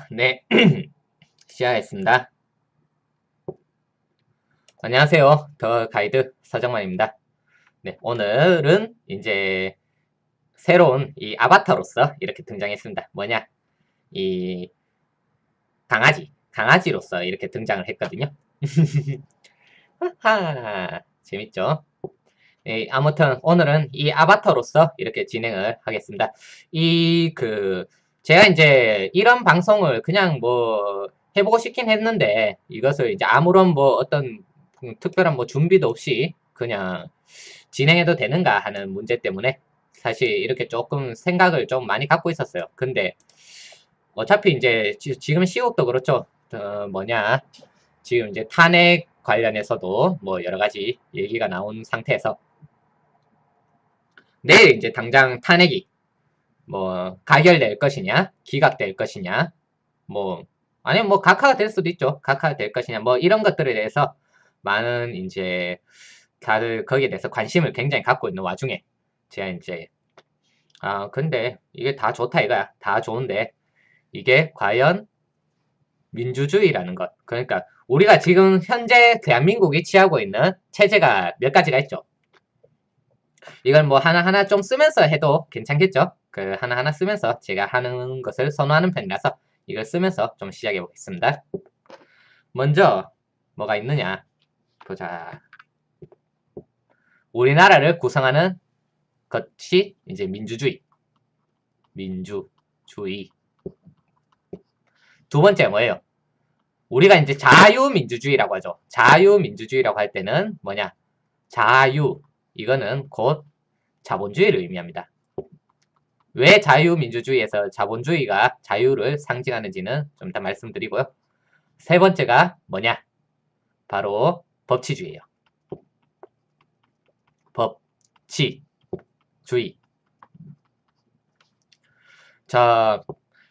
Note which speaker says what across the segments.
Speaker 1: 네. 시작하겠습니다. 안녕하세요. 더 가이드 서정만입니다. 네, 오늘은 이제 새로운 이 아바타로서 이렇게 등장했습니다. 뭐냐? 이 강아지로서 이렇게 등장을 했거든요. 하하, 재밌죠? 아무튼 오늘은 이 아바타로서 이렇게 진행을 하겠습니다. 제가 이제 이런 방송을 그냥 뭐 해보고 싶긴 했는데 이것을 이제 아무런 뭐 어떤 특별한 뭐 준비도 없이 그냥 진행해도 되는가 하는 문제 때문에 사실 이렇게 조금 생각을 좀 많이 갖고 있었어요. 근데 어차피 이제 지금 시국도 그렇죠. 지금 이제 탄핵 관련해서도 뭐 여러 가지 얘기가 나온 상태에서 내일 이제 당장 탄핵이 뭐 가결될 것이냐, 기각될 것이냐, 뭐 아니면 뭐 각하가 될 수도 있죠. 각하가 될 것이냐, 뭐 이런 것들에 대해서 많은 이제 다들 거기에 대해서 관심을 굉장히 갖고 있는 와중에 제가 이제 근데 이게 다 좋다 이거야. 다 좋은데 이게 과연 민주주의라는 것. 그러니까 우리가 지금 현재 대한민국이 취하고 있는 체제가 몇 가지가 있죠. 이걸 뭐 하나하나 좀 쓰면서 해도 괜찮겠죠? 그 하나하나 쓰면서 제가 하는 것을 선호하는 편이라서 이걸 쓰면서 좀 시작해 보겠습니다. 먼저 뭐가 있느냐 보자. 우리나라를 구성하는 것이 이제 민주주의. 민주주의. 두 번째 뭐예요? 우리가 이제 자유민주주의라고 하죠. 자유민주주의라고 할 때는 뭐냐? 자유. 이거는 곧 자본주의를 의미합니다. 왜 자유민주주의에서 자본주의가 자유를 상징하는지는 좀 이따 말씀드리고요. 세 번째가 뭐냐? 바로 법치주의예요. 법치주의. 자,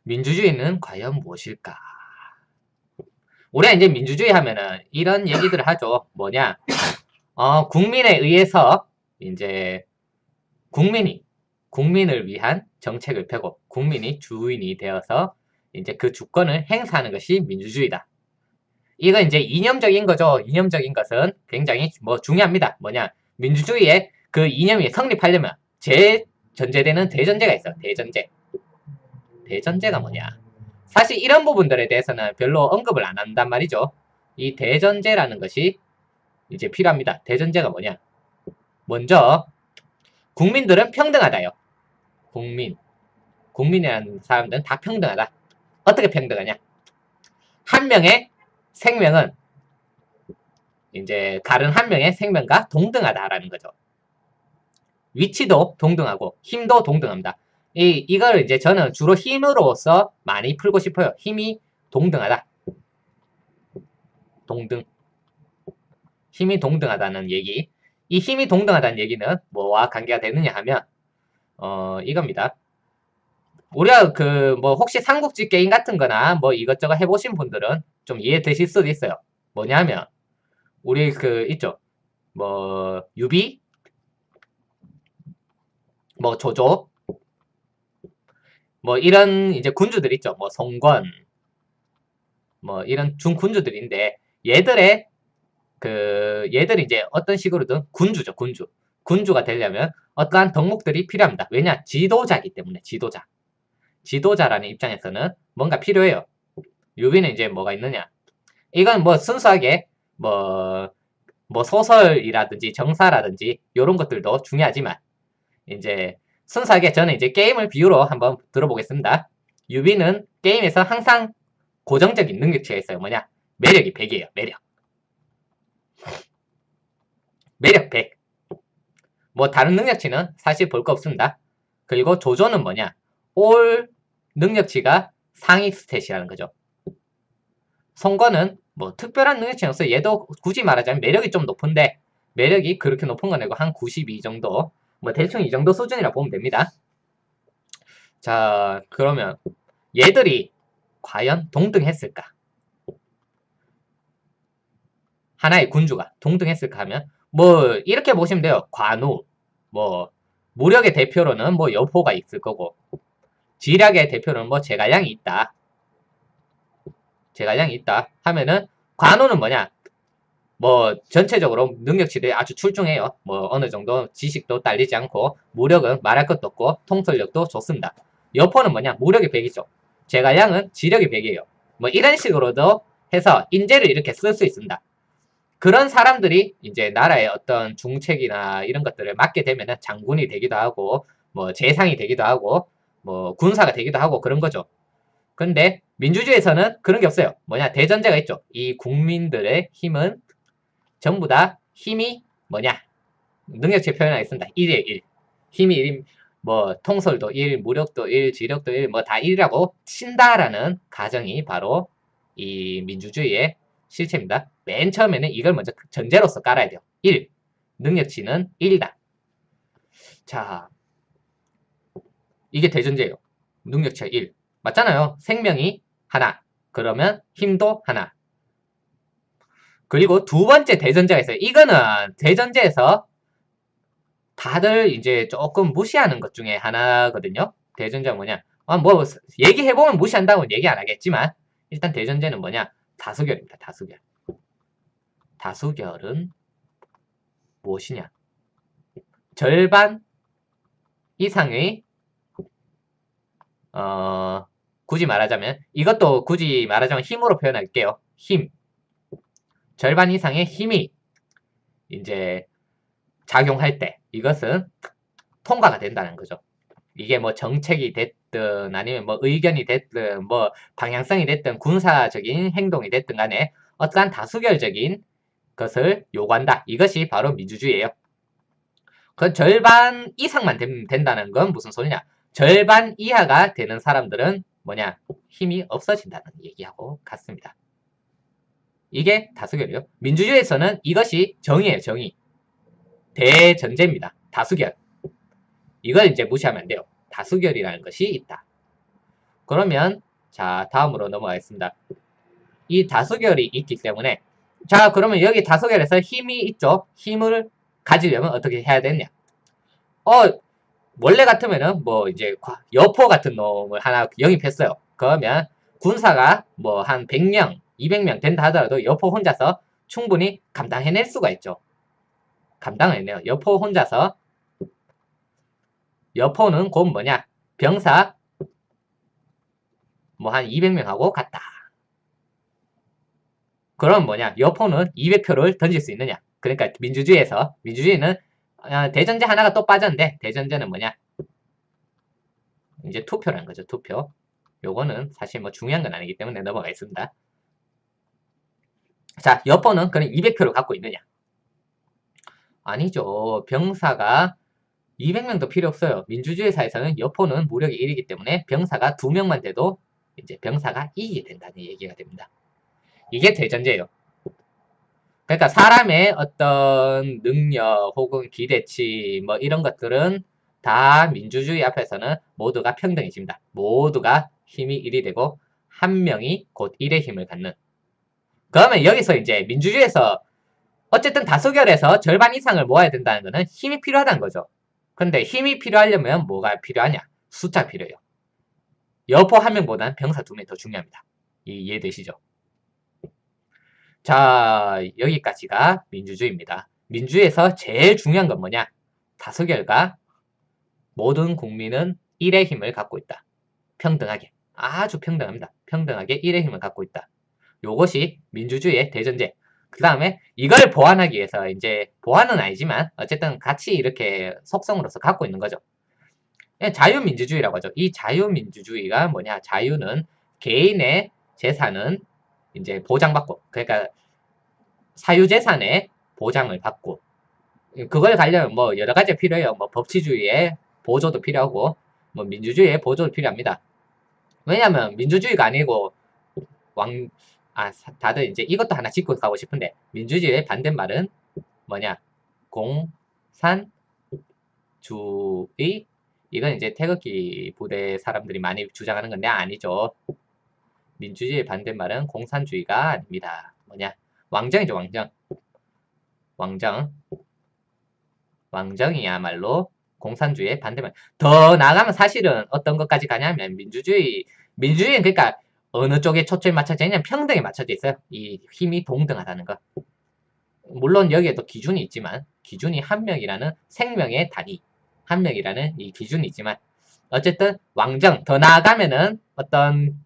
Speaker 1: 민주주의는 과연 무엇일까? 우리가 이제 민주주의 하면은 이런 얘기들을 하죠. 뭐냐? 국민에 의해서 이제 국민을 위한 정책을 펴고 국민이 주인이 되어서 이제 그 주권을 행사하는 것이 민주주의다. 이건 이제 이념적인 거죠. 이념적인 것은 굉장히 뭐 중요합니다. 뭐냐? 민주주의의 그 이념이 성립하려면 제 전제되는 대전제가 있어요. 대전제. 대전제가 뭐냐? 사실 이런 부분들에 대해서는 별로 언급을 안 한단 말이죠. 이 대전제라는 것이 이제 필요합니다. 대전제가 뭐냐? 먼저 국민들은 평등하다요. 국민이라는 사람들은 다 평등하다. 어떻게 평등하냐? 한 명의 생명은 이제 다른 한 명의 생명과 동등하다라는 거죠. 위치도 동등하고 힘도 동등합니다. 이걸 이제 저는 주로 힘으로서 많이 풀고 싶어요. 힘이 동등하다. 동등. 힘이 동등하다는 얘기. 이 힘이 동등하다는 얘기는 뭐와 관계가 되느냐 하면 이겁니다. 우리가 뭐 혹시 삼국지 게임 같은 거나 뭐 이것저것 해보신 분들은 좀 이해되실 수도 있어요. 뭐냐면 우리 있죠. 뭐 유비, 뭐 조조, 뭐 이런 이제 군주들 있죠. 뭐 송권, 뭐 이런 중군주들인데 얘들이 이제 어떤 식으로든 군주죠. 군주가 되려면 어떠한 덕목들이 필요합니다. 왜냐? 지도자이기 때문에 지도자라는 입장에서는 뭔가 필요해요. 유비는 이제 뭐가 있느냐? 이건 뭐 순수하게 뭐 소설이라든지 정사라든지 이런 것들도 중요하지만 이제 순수하게 저는 이제 게임을 비유로 한번 들어보겠습니다. 유비는 게임에서 항상 고정적인 능력치가 있어요. 뭐냐? 매력이 100이에요. 매력 100. 뭐 다른 능력치는 사실 볼 거 없습니다. 그리고 조조는 뭐냐? 올 능력치가 상위 스탯이라는 거죠. 송건은 뭐 특별한 능력치는 없어요. 얘도 굳이 말하자면 매력이 좀 높은데 매력이 그렇게 높은 건 아니고 한 92 정도, 뭐 대충 이 정도 수준이라 보면 됩니다. 자, 그러면 얘들이 과연 동등했을까? 하나의 군주가 동등했을까 하면 뭐 이렇게 보시면 돼요. 관우, 뭐 무력의 대표로는 뭐 여포가 있을 거고 지략의 대표로는 뭐 제갈량이 있다. 제갈량이 있다 하면은 관우는 뭐냐? 뭐 전체적으로 능력치들이 아주 출중해요. 뭐 어느 정도 지식도 딸리지 않고 무력은 말할 것도 없고 통솔력도 좋습니다. 여포는 뭐냐? 무력이 100이죠. 제갈량은 지력이 100이에요. 뭐 이런 식으로도 해서 인재를 이렇게 쓸 수 있습니다. 그런 사람들이 이제 나라의 어떤 중책이나 이런 것들을 맡게 되면은 장군이 되기도 하고 뭐 재상이 되기도 하고 뭐 군사가 되기도 하고 그런 거죠. 근데 민주주의에서는 그런 게 없어요. 뭐냐? 대전제가 있죠. 이 국민들의 힘은 전부 다 힘이 뭐냐? 능력치 표현하겠습니다. 1이에요, 1. 힘이 1, 뭐 통솔도 1, 무력도 1, 지력도 1, 뭐 다 1이라고 친다라는 가정이 바로 이 민주주의의 실체입니다. 맨 처음에는 이걸 먼저 전제로서 깔아야 돼요. 1. 능력치는 1이다. 자, 이게 대전제예요. 능력치가 1. 맞잖아요. 생명이 하나. 그러면 힘도 하나. 그리고 두 번째 대전제가 있어요. 이거는 대전제에서 다들 이제 조금 무시하는 것 중에 하나거든요. 대전제가 뭐냐? 뭐 얘기해보면 무시한다고는 얘기 안 하겠지만 일단 대전제는 뭐냐? 다수결입니다. 다수결. 다수결은 무엇이냐? 절반 이상의 굳이 말하자면 이것도 굳이 말하자면 힘으로 표현할게요. 힘. 절반 이상의 힘이 이제 작용할 때 이것은 통과가 된다는 거죠. 이게 뭐 정책이 됐든 아니면 뭐 의견이 됐든 뭐 방향성이 됐든 군사적인 행동이 됐든 간에 어떠한 다수결적인 것을 요구한다. 이것이 바로 민주주의예요. 그 절반 이상만 된다는 건 무슨 소리냐? 절반 이하가 되는 사람들은 뭐냐? 힘이 없어진다는 얘기하고 같습니다. 이게 다수결이에요. 민주주의에서는 이것이 정의예요. 정의. 대전제입니다. 다수결. 이걸 이제 무시하면 안 돼요. 다수결이라는 것이 있다. 그러면 자 다음으로 넘어가겠습니다. 이 다수결이 있기 때문에 자 그러면 여기 다수결에서 힘이 있죠. 힘을 가지려면 어떻게 해야 되느냐. 원래 같으면은 뭐 이제 여포 같은 놈을 하나 영입했어요. 그러면 군사가 뭐 한 100명, 200명 된다 하더라도 여포 혼자서 충분히 감당해낼 수가 있죠. 감당을 해내요. 여포 혼자서 여포는 곧 뭐냐 병사 뭐 한 200명하고 같다. 그럼 뭐냐 여포는 200표를 던질 수 있느냐. 그러니까 민주주의는 대전제 하나가 또 빠졌는데 대전제는 뭐냐 이제 투표라는 거죠. 투표. 요거는 사실 뭐 중요한 건 아니기 때문에 넘어가겠습니다. 자 여포는 그럼 200표를 갖고 있느냐. 아니죠. 병사가 200명도 필요 없어요. 민주주의 사에서는 여포는 무력이 1이기 때문에 병사가 2명만 돼도 이제 병사가 이기게 된다는 얘기가 됩니다. 이게 대전제예요. 그러니까 사람의 어떤 능력 혹은 기대치 뭐 이런 것들은 다 민주주의 앞에서는 모두가 평등해집니다. 모두가 힘이 1이 되고 한 명이 곧 1의 힘을 갖는. 그러면 여기서 이제 민주주의에서 어쨌든 다수결에서 절반 이상을 모아야 된다는 것은 힘이 필요하다는 거죠. 근데 힘이 필요하려면 뭐가 필요하냐? 숫자 필요해요. 여포 한 명보다는 병사 2명이 더 중요합니다. 이해되시죠? 자, 여기까지가 민주주의입니다. 민주주의에서 제일 중요한 건 뭐냐? 다수결과 모든 국민은 1의 힘을 갖고 있다. 평등하게. 아주 평등합니다. 평등하게 1의 힘을 갖고 있다. 요것이 민주주의의 대전제. 그 다음에 이걸 보완하기 위해서 이제 보완은 아니지만 어쨌든 같이 이렇게 속성으로서 갖고 있는 거죠. 자유민주주의라고 하죠. 이 자유민주주의가 뭐냐? 자유는 개인의 재산은 이제 보장받고 그러니까 사유재산의 보장을 받고 그걸 가려면 뭐 여러 가지 필요해요. 뭐 법치주의의 보조도 필요하고 뭐 민주주의의 보조도 필요합니다. 왜냐면 민주주의가 아니고 다들 이제 이것도 하나 짚고 가고 싶은데 민주주의의 반대말은 뭐냐? 공산주의. 이건 이제 태극기 부대 사람들이 많이 주장하는 건데 아니죠. 민주주의의 반대말은 공산주의가 아닙니다. 뭐냐? 왕정이죠, 왕정. 왕정이야말로 공산주의의 반대말. 더 나아가면 사실은 어떤 것까지 가냐면 민주주의는 그러니까 어느 쪽에 초점이 맞춰져 있냐면 평등에 맞춰져 있어요. 이 힘이 동등하다는 거. 물론 여기에도 기준이 있지만 기준이 한 명이라는 생명의 단위, 한 명이라는 이 기준이 있지만 어쨌든 왕정, 더 나아가면은 어떤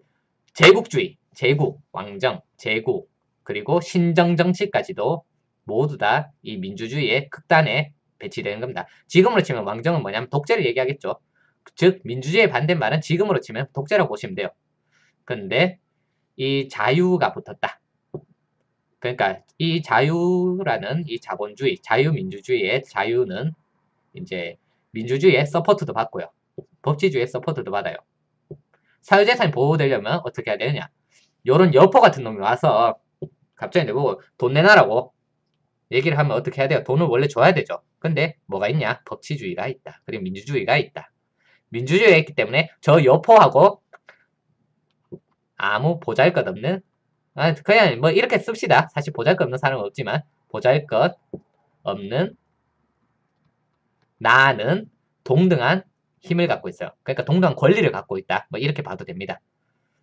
Speaker 1: 제국주의, 제국, 왕정, 제국, 그리고 신정정치까지도 모두 다 이 민주주의의 극단에 배치되는 겁니다. 지금으로 치면 왕정은 뭐냐면 독재를 얘기하겠죠. 즉 민주주의의 반대말은 지금으로 치면 독재라고 보시면 돼요. 그런데 이 자유가 붙었다. 그러니까 이 자유라는 이 자본주의, 자유민주주의의 자유는 이제 민주주의의 서포트도 받고요. 법치주의의 서포트도 받아요. 사유재산이 보호되려면 어떻게 해야 되느냐? 요런 여포 같은 놈이 와서 갑자기 내보고 돈 내놔라고 얘기를 하면 어떻게 해야 돼요? 돈을 원래 줘야 되죠. 근데 뭐가 있냐? 법치주의가 있다. 그리고 민주주의가 있다. 민주주의가 있기 때문에 저 여포하고 아무 보잘것없는 그냥 뭐 이렇게 씁시다. 사실 보잘것없는 사람은 없지만 보잘것없는 나는 동등한 힘을 갖고 있어요. 그러니까 동등한 권리를 갖고 있다. 뭐 이렇게 봐도 됩니다.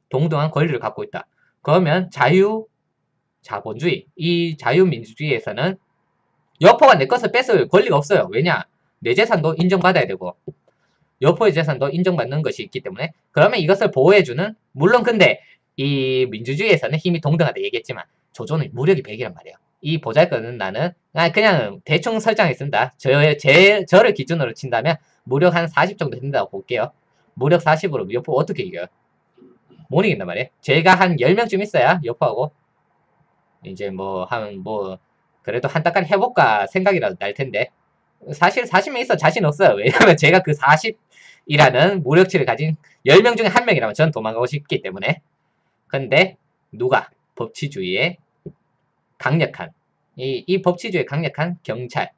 Speaker 1: 동등한 권리를 갖고 있다. 그러면 자본주의, 이 자유민주주의에서는 여포가 내 것을 뺏을 권리가 없어요. 왜냐? 내 재산도 인정받아야 되고 여포의 재산도 인정받는 것이 있기 때문에 그러면 이것을 보호해주는 물론 근데 이 민주주의에서는 힘이 동등하다 얘기했지만 조조는 무력이 100이란 말이에요. 이 보잘것은 나는 그냥 대충 설정했습니다. 저를 기준으로 친다면 무력 한 40 정도 된다고 볼게요. 무력 40으로 여포 어떻게 이겨요? 못 이긴단 말이에요. 제가 한 10명쯤 있어야 여포하고 이제 그래도 한 달까지 해볼까 생각이라도 날 텐데 사실 40명 있어 자신 없어요. 왜냐면 제가 그 40이라는 무력치를 가진 10명 중에 1명이라면 전 도망가고 싶기 때문에. 근데 누가 법치주의의 강력한 이 법치주의의 강력한 경찰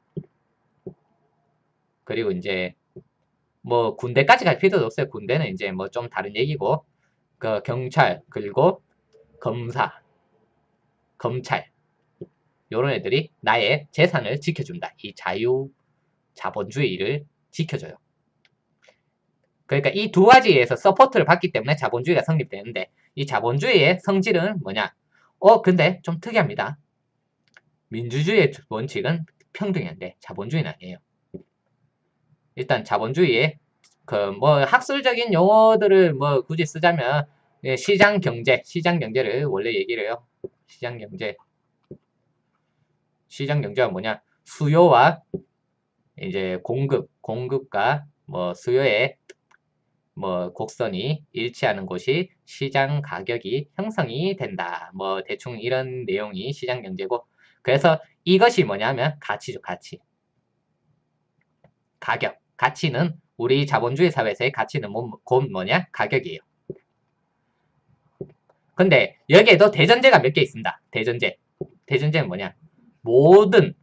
Speaker 1: 그리고 이제 뭐 군대까지 갈 필요도 없어요. 군대는 이제 뭐 좀 다른 얘기고 그 경찰 그리고 검사 검찰 요런 애들이 나의 재산을 지켜준다. 이 자본주의를 지켜줘요. 그러니까 이 두 가지에서 서포트를 받기 때문에 자본주의가 성립되는데 이 자본주의의 성질은 뭐냐? 근데 좀 특이합니다. 민주주의의 원칙은 평등인데 자본주의는 아니에요. 일단 자본주의의 학술적인 용어들을 뭐 굳이 쓰자면 시장 경제를 원래 얘기를 해요. 시장 경제가 뭐냐? 수요와 이제 공급과 뭐 수요의 곡선이 일치하는 곳이 시장 가격이 형성이 된다. 뭐 대충 이런 내용이 시장 경제고 그래서 이것이 뭐냐면 가치죠. 가격. 가치는 우리 자본주의 사회에서의 가치는 곧 뭐냐? 가격이에요. 근데 여기에도 대전제가 몇 개 있습니다. 대전제는 뭐냐? 모든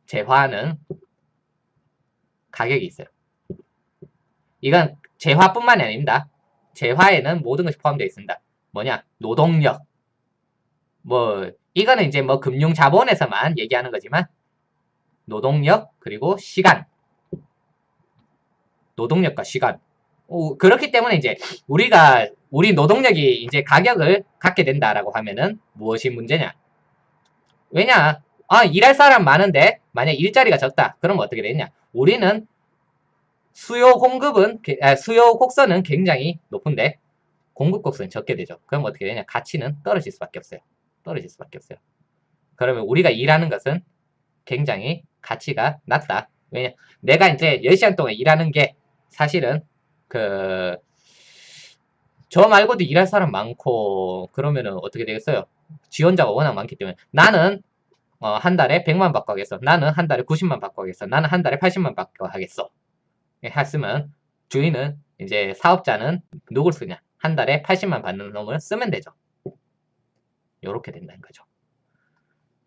Speaker 1: 재화는 가격이 있어요. 이건 재화뿐만이 아닙니다. 재화에는 모든 것이 포함되어 있습니다. 뭐냐? 노동력. 이거는 이제 금융자본에서만 얘기하는 거지만 노동력 그리고 시간. 노동력과 시간. 그렇기 때문에 이제 우리 노동력이 이제 가격을 갖게 된다라고 하면은 무엇이 문제냐? 왜냐? 일할 사람 많은데 만약 일자리가 적다. 그러면 어떻게 되냐? 우리는 수요 곡선은 굉장히 높은데 공급 곡선이 적게 되죠. 그럼 어떻게 되냐? 가치는 떨어질 수밖에 없어요. 그러면 우리가 일하는 것은 굉장히 가치가 낮다. 왜냐? 내가 이제 10시간 동안 일하는 게 사실은 저 말고도 일할 사람 많고 그러면은 어떻게 되겠어요? 지원자가 워낙 많기 때문에 나는 한 달에 100만 받고 하겠어. 나는 한 달에 90만 받고 하겠어. 나는 한 달에 80만 받고 하겠어. 했으면 주인은 이제 사업자는 누굴 쓰냐? 한 달에 80만 받는 놈을 쓰면 되죠. 요렇게 된다는 거죠.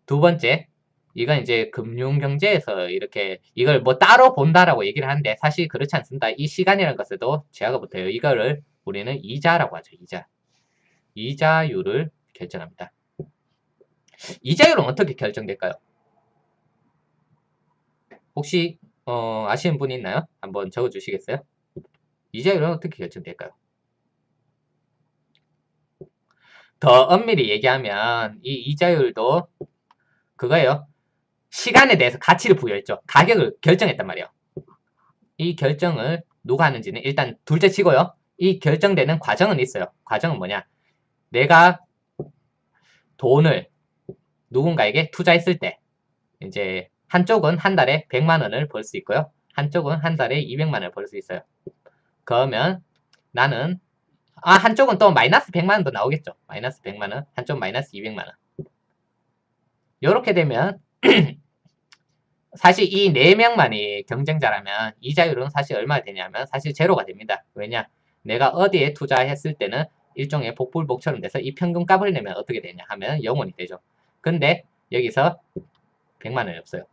Speaker 1: 두 번째, 이건 이제 금융경제에서 이렇게 이걸 뭐 따로 본다라고 얘기를 하는데 사실 그렇지 않습니다. 이 시간이라는 것에도 제약가 붙어요. 이거를 우리는 이자라고 하죠. 이자율을 결정합니다. 이자율은 어떻게 결정될까요? 혹시 아시는 분이 있나요? 한번 적어주시겠어요? 이자율은 어떻게 결정될까요? 더 엄밀히 얘기하면 이 이자율도 그거예요. 시간에 대해서 가치를 부여했죠. 가격을 결정했단 말이에요. 이 결정을 누가 하는지는 일단 둘째 치고요. 이 결정되는 과정은 있어요. 과정은 뭐냐? 내가 돈을 누군가에게 투자했을 때 이제 한쪽은 한 달에 100만 원을 벌 수 있고요. 한쪽은 한 달에 200만 원을 벌 수 있어요. 그러면 나는 한쪽은 또 마이너스 100만 원도 나오겠죠. 마이너스 100만 원, 한쪽 마이너스 200만 원. 이렇게 되면 사실 이 4명만이 경쟁자라면 이자율은 사실 얼마나 되냐면 사실 제로가 됩니다. 왜냐? 내가 어디에 투자했을 때는 일종의 복불복처럼 돼서 이 평균값을 내면 어떻게 되냐 하면 0원이 되죠. 근데 여기서 100만 원이 없어요.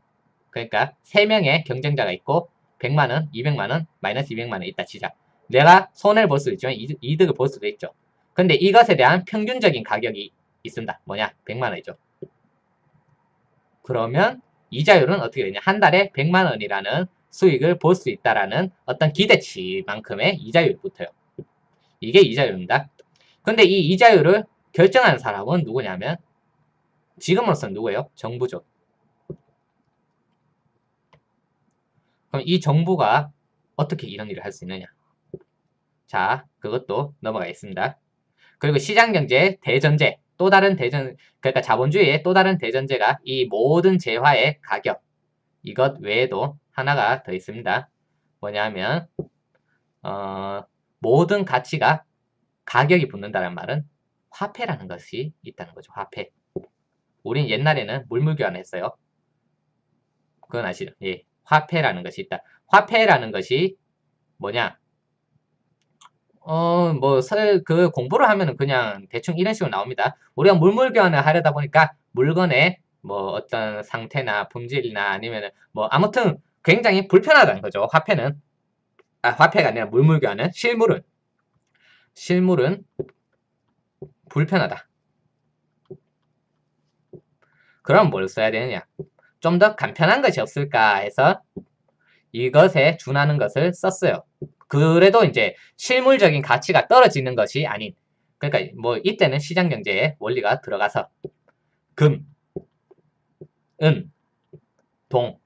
Speaker 1: 그러니까 3명의 경쟁자가 있고 100만 원, 200만 원, 마이너스 200만 원 있다 치자. 내가 손해를 볼 수도 있지만 이득을 볼 수도 있죠. 근데 이것에 대한 평균적인 가격이 있습니다. 뭐냐? 100만 원이죠. 그러면 이자율은 어떻게 되냐? 한 달에 100만 원이라는 수익을 볼 수 있다라는 어떤 기대치만큼의 이자율이 붙어요. 이게 이자율입니다. 근데 이 이자율을 결정하는 사람은 누구냐면 지금으로서는 누구예요? 정부죠. 그럼 이 정부가 어떻게 이런 일을 할 수 있느냐? 자, 그것도 넘어가겠습니다. 그리고 시장경제 대전제, 또 다른 그러니까 자본주의의 또 다른 대전제가 이 모든 재화의 가격, 이것 외에도 하나가 더 있습니다. 뭐냐면 모든 가치가 가격이 붙는다는 말은 화폐라는 것이 있다는 거죠. 화폐. 우린 옛날에는 물물교환했어요. 그건 아시죠? 예, 화폐라는 것이 있다. 화폐라는 것이 뭐냐? 그 공부를 하면은 그냥 대충 이런 식으로 나옵니다. 우리가 물물교환을 하려다 보니까 물건의 뭐 어떤 상태나 품질이나 아니면은 뭐 아무튼 굉장히 불편하다는 거죠. 화폐가 아니라 물물교환은 실물은 불편하다. 그럼 뭘 써야 되느냐? 좀 더 간편한 것이 없을까 해서 이것에 준하는 것을 썼어요. 그래도 이제 실물적인 가치가 떨어지는 것이 아닌, 그러니까 뭐 이때는 시장경제의 원리가 들어가서 금, 은, 동,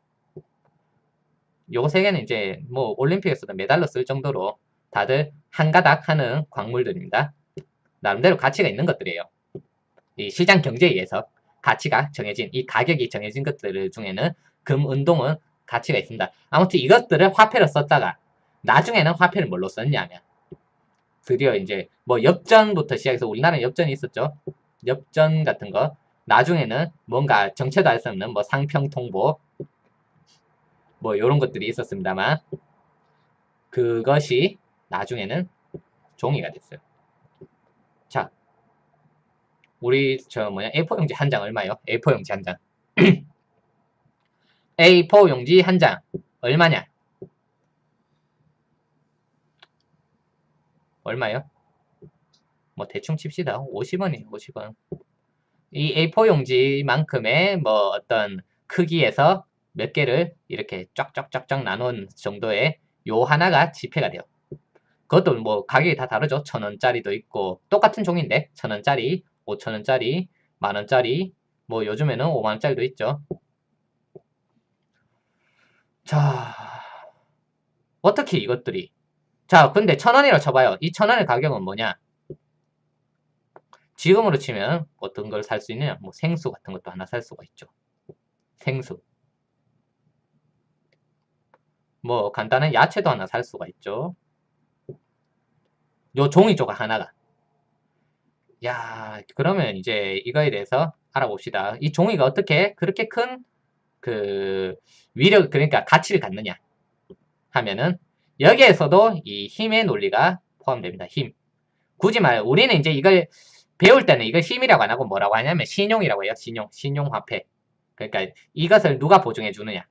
Speaker 1: 요 세 개는 이제 뭐 올림픽에서도 메달로 쓸 정도로 다들 한 가닥 하는 광물들입니다. 나름대로 가치가 있는 것들이에요. 이 시장 경제에 의해서 가치가 정해진, 이 가격이 정해진 것들 중에는 금, 은동은 가치가 있습니다. 아무튼 이것들을 화폐로 썼다가 나중에는 화폐를 뭘로 썼냐면 드디어 이제 뭐 엽전부터 시작해서 우리나라는 엽전이 있었죠. 엽전 같은 거. 나중에는 뭔가 정체도 알 수 없는 뭐 상평통보 뭐 이런 것들이 있었습니다만 그것이 나중에는 종이가 됐어요. 자, 우리 A4 용지 한 장 얼마요? A4 용지 한 장. A4 용지 한 장 얼마냐? 얼마요? 뭐 대충 칩시다. 50원이에요. 50원. 이 A4 용지만큼의 뭐 어떤 크기에서 몇 개를 이렇게 쫙쫙쫙쫙 나눈 정도의 요 하나가 지폐가 돼요. 그것도 뭐 가격이 다 다르죠. 1,000원짜리도 있고 똑같은 종인데 1,000원짜리, 5,000원짜리, 만원짜리, 뭐 요즘에는 5만원짜리도 있죠. 자, 어떻게 이것들이 자, 근데 1,000원이라고 쳐봐요. 이 1,000원의 가격은 뭐냐? 지금으로 치면 어떤 걸 살 수 있느냐? 뭐 생수 같은 것도 하나 살 수가 있죠. 생수. 뭐 간단한 야채도 하나 살 수가 있죠. 요 종이 조각 하나가. 야, 그러면 이제 이거에 대해서 알아봅시다. 이 종이가 어떻게 그렇게 큰 그 위력, 그러니까 가치를 갖느냐 하면은 여기에서도 이 힘의 논리가 포함됩니다. 힘. 굳이 말 우리는 이제 이걸 배울 때는 이걸 힘이라고 안 하고 뭐라고 하냐면 신용이라고 해요. 신용화폐. 그러니까 이것을 누가 보증해 주느냐.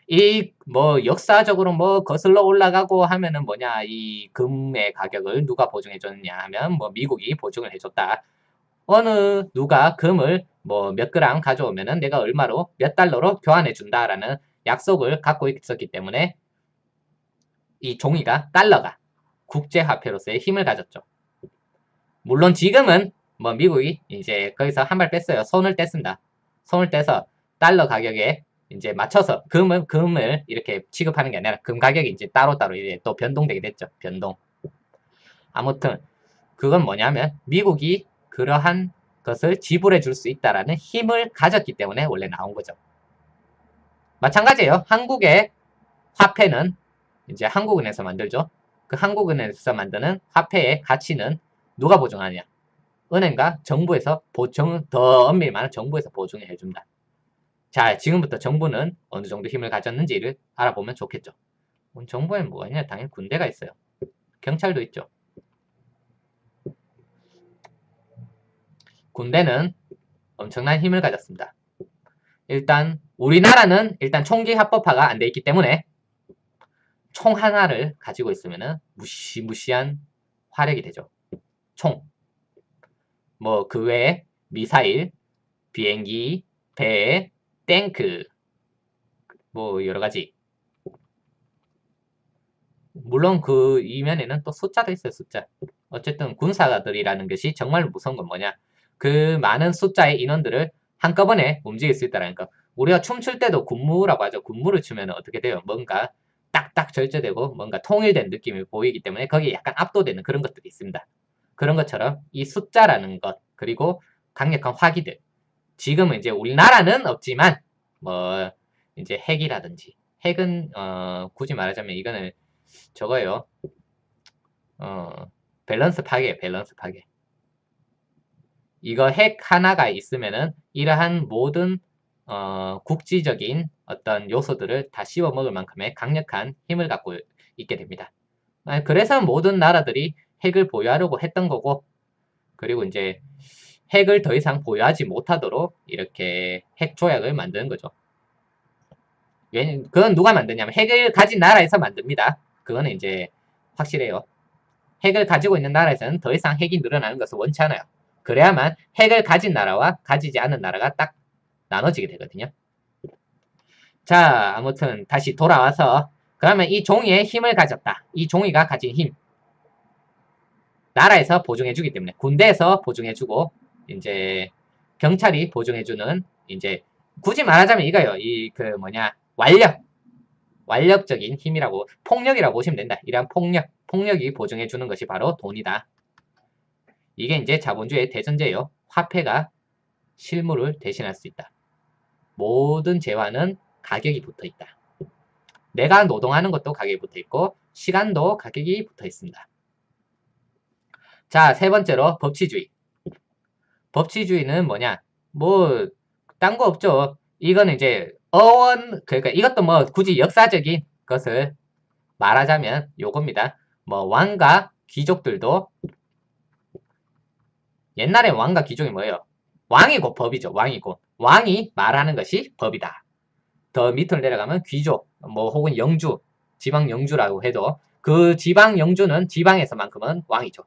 Speaker 1: 이 뭐 역사적으로 뭐 거슬러 올라가고 하면은 뭐냐, 이 금의 가격을 누가 보증해 줬느냐 하면 뭐 미국이 보증을 해줬다. 어느 누가 금을 뭐 몇 그램 가져오면은 내가 얼마로 몇 달러로 교환해 준다라는 약속을 갖고 있었기 때문에 이 종이가 달러가 국제화폐로서의 힘을 가졌죠. 물론 지금은 뭐 미국이 이제 거기서 한 발 뺐어요. 손을 뗐습니다. 손을 떼서 달러 가격에 이제 맞춰서 금을 이렇게 취급하는 게 아니라 금 가격이 이제 따로따로 이제 또 변동되게 됐죠. 변동. 아무튼 그건 뭐냐면 미국이 그러한 것을 지불해 줄 수 있다라는 힘을 가졌기 때문에 원래 나온 거죠. 마찬가지예요. 한국의 화폐는 이제 한국은행에서 만들죠. 그 한국은행에서 만드는 화폐의 가치는 누가 보증하느냐? 은행과 정부에서 더 엄밀히 말하면 정부에서 보증해 줍니다. 자, 지금부터 정부는 어느 정도 힘을 가졌는지를 알아보면 좋겠죠. 정부에는 뭐가 있냐? 당연히 군대가 있어요. 경찰도 있죠. 군대는 엄청난 힘을 가졌습니다. 일단 우리나라는 일단 총기 합법화가 안 돼 있기 때문에 총 하나를 가지고 있으면 무시무시한 화력이 되죠. 총. 뭐 그 외에 미사일, 비행기, 배, 탱크, 뭐 여러 가지. 물론 그 이면에는 또 숫자도 있어요, 숫자. 어쨌든 군사들이라는 것이 정말 무서운 건 뭐냐? 그 많은 숫자의 인원들을 한꺼번에 움직일 수 있다는 거. 우리가 춤출 때도 군무라고 하죠. 군무를 추면 어떻게 돼요? 뭔가 딱딱 절제되고 뭔가 통일된 느낌이 보이기 때문에 거기에 약간 압도되는 그런 것들이 있습니다. 그런 것처럼 이 숫자라는 것, 그리고 강력한 화기들. 지금은 이제 우리나라는 없지만 뭐 이제 핵이라든지 핵은 굳이 말하자면 이거는 저거예요. 밸런스 파괴, 밸런스 파괴. 이거 핵 하나가 있으면은 이러한 모든 국지적인 어떤 요소들을 다 씹어먹을 만큼의 강력한 힘을 갖고 있게 됩니다. 그래서 모든 나라들이 핵을 보유하려고 했던 거고, 그리고 이제 핵을 더 이상 보유하지 못하도록 이렇게 핵 조약을 만드는 거죠. 그건 누가 만드냐면 핵을 가진 나라에서 만듭니다. 그거는 이제 확실해요. 핵을 가지고 있는 나라에서는 더 이상 핵이 늘어나는 것을 원치 않아요. 그래야만 핵을 가진 나라와 가지지 않은 나라가 딱 나눠지게 되거든요. 자, 아무튼 다시 돌아와서 그러면 이 종이의 힘을 가졌다. 이 종이가 가진 힘. 나라에서 보증해주기 때문에 군대에서 보증해주고 이제 경찰이 보증해주는 이제 굳이 말하자면 이거요. 이 그 뭐냐 완력적인 힘이라고 폭력이라고 보시면 된다. 이러한 폭력이 보증해주는 것이 바로 돈이다. 이게 이제 자본주의의 대전제예요. 화폐가 실물을 대신할 수 있다. 모든 재화는 가격이 붙어 있다. 내가 노동하는 것도 가격이 붙어 있고 시간도 가격이 붙어 있습니다. 자, 세 번째로 법치주의. 법치주의는 뭐냐? 뭐 딴 거 없죠. 이거는 이제 그러니까 이것도 뭐 굳이 역사적인 것을 말하자면 요겁니다. 뭐 왕과 귀족들도 옛날에 왕과 귀족이 뭐예요? 왕이 곧 법이죠. 왕이 말하는 것이 법이다. 더 밑으로 내려가면 귀족, 뭐 혹은 영주, 지방 영주라고 해도 그 지방 영주는 지방에서만큼은 왕이죠.